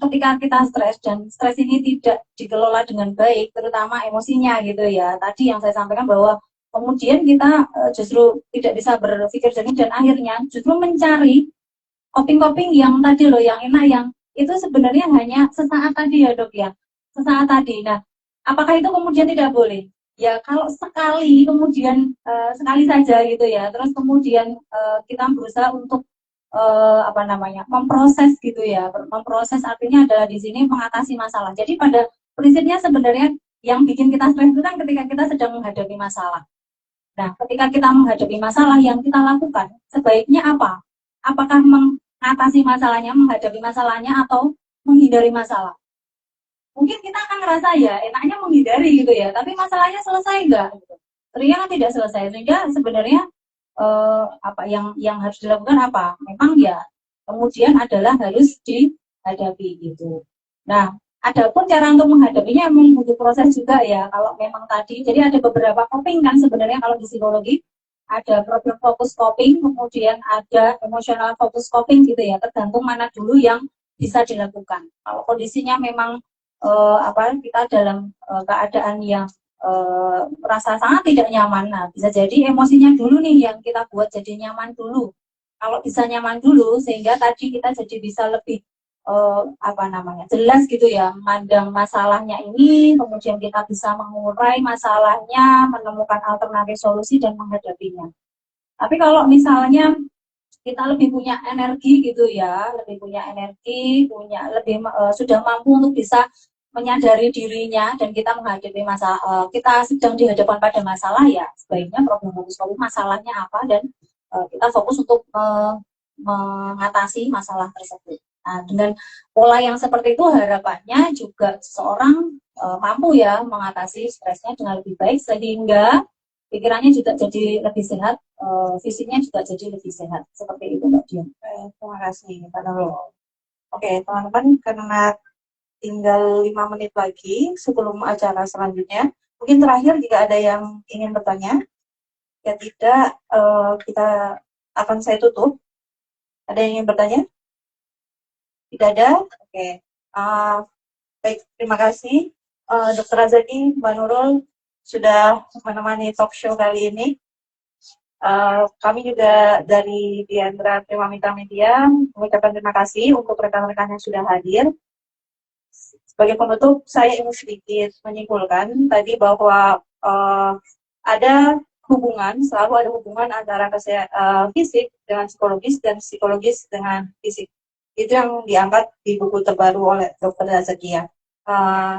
ketika kita stres dan stres ini tidak dikelola dengan baik terutama emosinya gitu ya tadi yang saya sampaikan bahwa kemudian kita justru tidak bisa berpikir jernih dan akhirnya justru mencari coping-coping yang tadi loh yang enak yang itu sebenarnya hanya sesaat tadi ya dok ya sesaat tadi. Nah apakah itu kemudian tidak boleh? Ya kalau sekali kemudian sekali saja gitu ya terus kemudian kita berusaha untuk memproses gitu ya memproses artinya adalah di sini mengatasi masalah jadi pada prinsipnya sebenarnya yang bikin kita stres itu kan ketika kita sedang menghadapi masalah. Nah ketika kita menghadapi masalah yang kita lakukan sebaiknya apa apakah mengatasi masalahnya menghadapi masalahnya atau menghindari masalah. Mungkin kita akan ngerasa ya enaknya menghindari gitu ya, tapi masalahnya selesai enggak? Gitu. Ternyata tidak selesai sehingga sebenarnya yang harus dilakukan apa? Memang ya kemudian adalah harus dihadapi gitu. Nah, adapun cara untuk menghadapinya memang butuh proses juga ya. Kalau memang tadi, jadi ada beberapa coping kan sebenarnya kalau di psikologi ada problem fokus coping, kemudian ada emotional focus coping gitu ya. Tergantung mana dulu yang bisa dilakukan. Kalau kondisinya memang kita dalam keadaan yang merasa sangat tidak nyaman, nah bisa jadi emosinya dulu nih yang kita buat jadi nyaman dulu. Kalau bisa nyaman dulu, sehingga tadi kita jadi bisa lebih jelas gitu ya, memandang masalahnya ini, kemudian kita bisa mengurai masalahnya, menemukan alternatif solusi dan menghadapinya. Tapi kalau misalnya kita lebih punya energi gitu ya, lebih punya energi, sudah mampu untuk bisa menyadari dirinya dan kita menghadapi masalah, kita sedang dihadapkan pada masalah, ya sebaiknya problem solving masalahnya apa, dan kita fokus untuk mengatasi masalah tersebut. Nah, dengan pola yang seperti itu harapannya juga seseorang mampu ya mengatasi stresnya dengan lebih baik, sehingga pikirannya juga jadi lebih sehat, fisiknya juga jadi lebih sehat. Seperti itu Mbak Dian. Terima kasih Pak Nurul. Oke, teman-teman, karena tinggal 5 menit lagi sebelum acara selanjutnya. Mungkin terakhir jika ada yang ingin bertanya. Ya tidak, kita akan saya tutup. Ada yang ingin bertanya? Tidak ada? Oke. Baik, terima kasih Dr. Azaki, Mbak Nurul sudah menemani talk show kali ini. Kami juga dari Diandra Prima Mitra Media mengucapkan terima kasih untuk rekan-rekan yang sudah hadir. Sebagai penutup, saya ingin sedikit menyimpulkan tadi bahwa ada hubungan, selalu ada hubungan antara fisik dengan psikologis dan psikologis dengan fisik. Itu yang diangkat di buku terbaru oleh Dr. Zakia.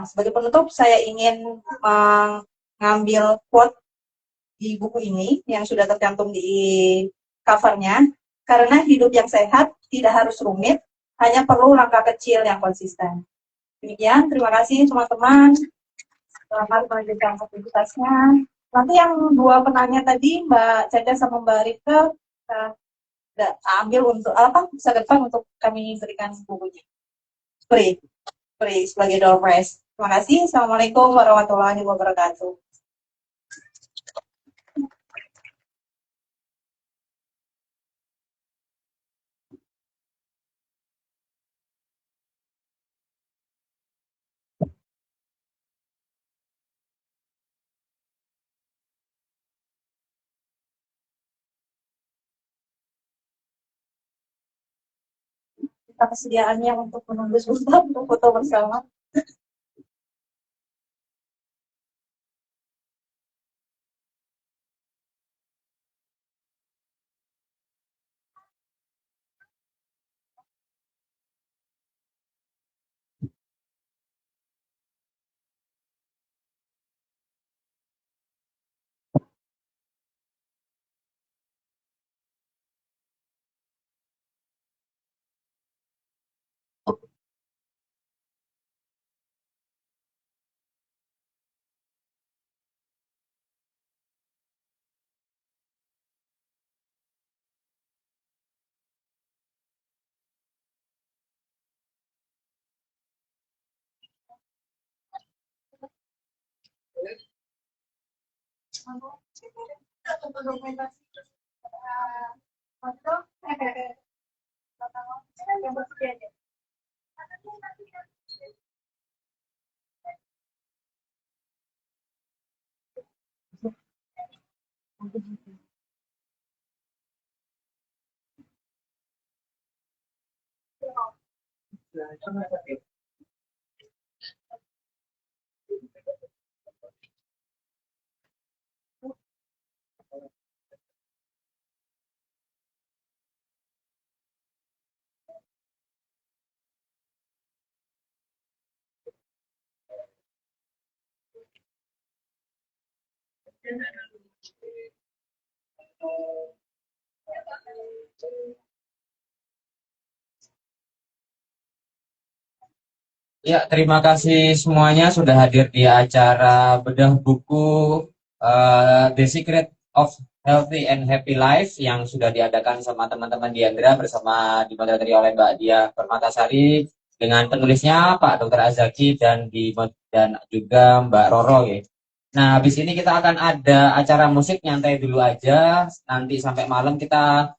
Sebagai penutup, saya ingin mengambil quote di buku ini yang sudah tercantum di covernya. Karena hidup yang sehat tidak harus rumit, hanya perlu langkah kecil yang konsisten. Demikian, terima kasih teman-teman. Selamat melanjutkan aktivitasnya. Nanti yang 2 penanya tadi, Mbak Caca sama Mbak Rika, ambil untuk bisa ke depan untuk kami berikan bukunya. Free sebagai door prize. Terima kasih. Assalamualaikum warahmatullahi wabarakatuh. Kesediaannya untuk menunggu sebentar untuk foto bersama. Ya, terima kasih semuanya sudah hadir di acara bedah buku The Secret of Healthy and Happy Life yang sudah diadakan sama teman-teman Diandra bersama dimoderatori oleh Mbak Dia Permatasari dengan penulisnya Pak Dr. Azaki dan juga Mbak Roro ya. Nah, habis ini kita akan ada acara musik nyantai dulu aja. Nanti sampai malam kita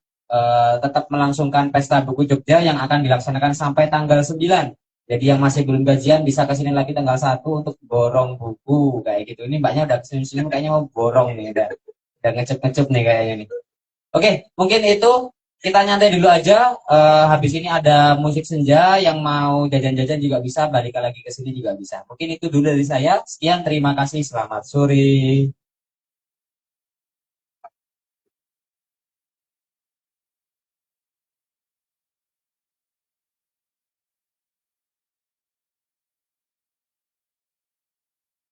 tetap melangsungkan Pesta Buku Jogja yang akan dilaksanakan sampai tanggal 9. Jadi yang masih belum gajian bisa kesini lagi tanggal 1 untuk borong buku kayak gitu. Ini mbaknya udah kesini kayaknya mau borong nih, udah ngecep nih kayaknya nih. Oke, mungkin itu kita nyantai dulu aja. Habis ini ada musik senja, yang mau jajan-jajan juga bisa, balik lagi ke sini juga bisa. Mungkin itu dulu dari saya. Sekian, terima kasih, selamat sore.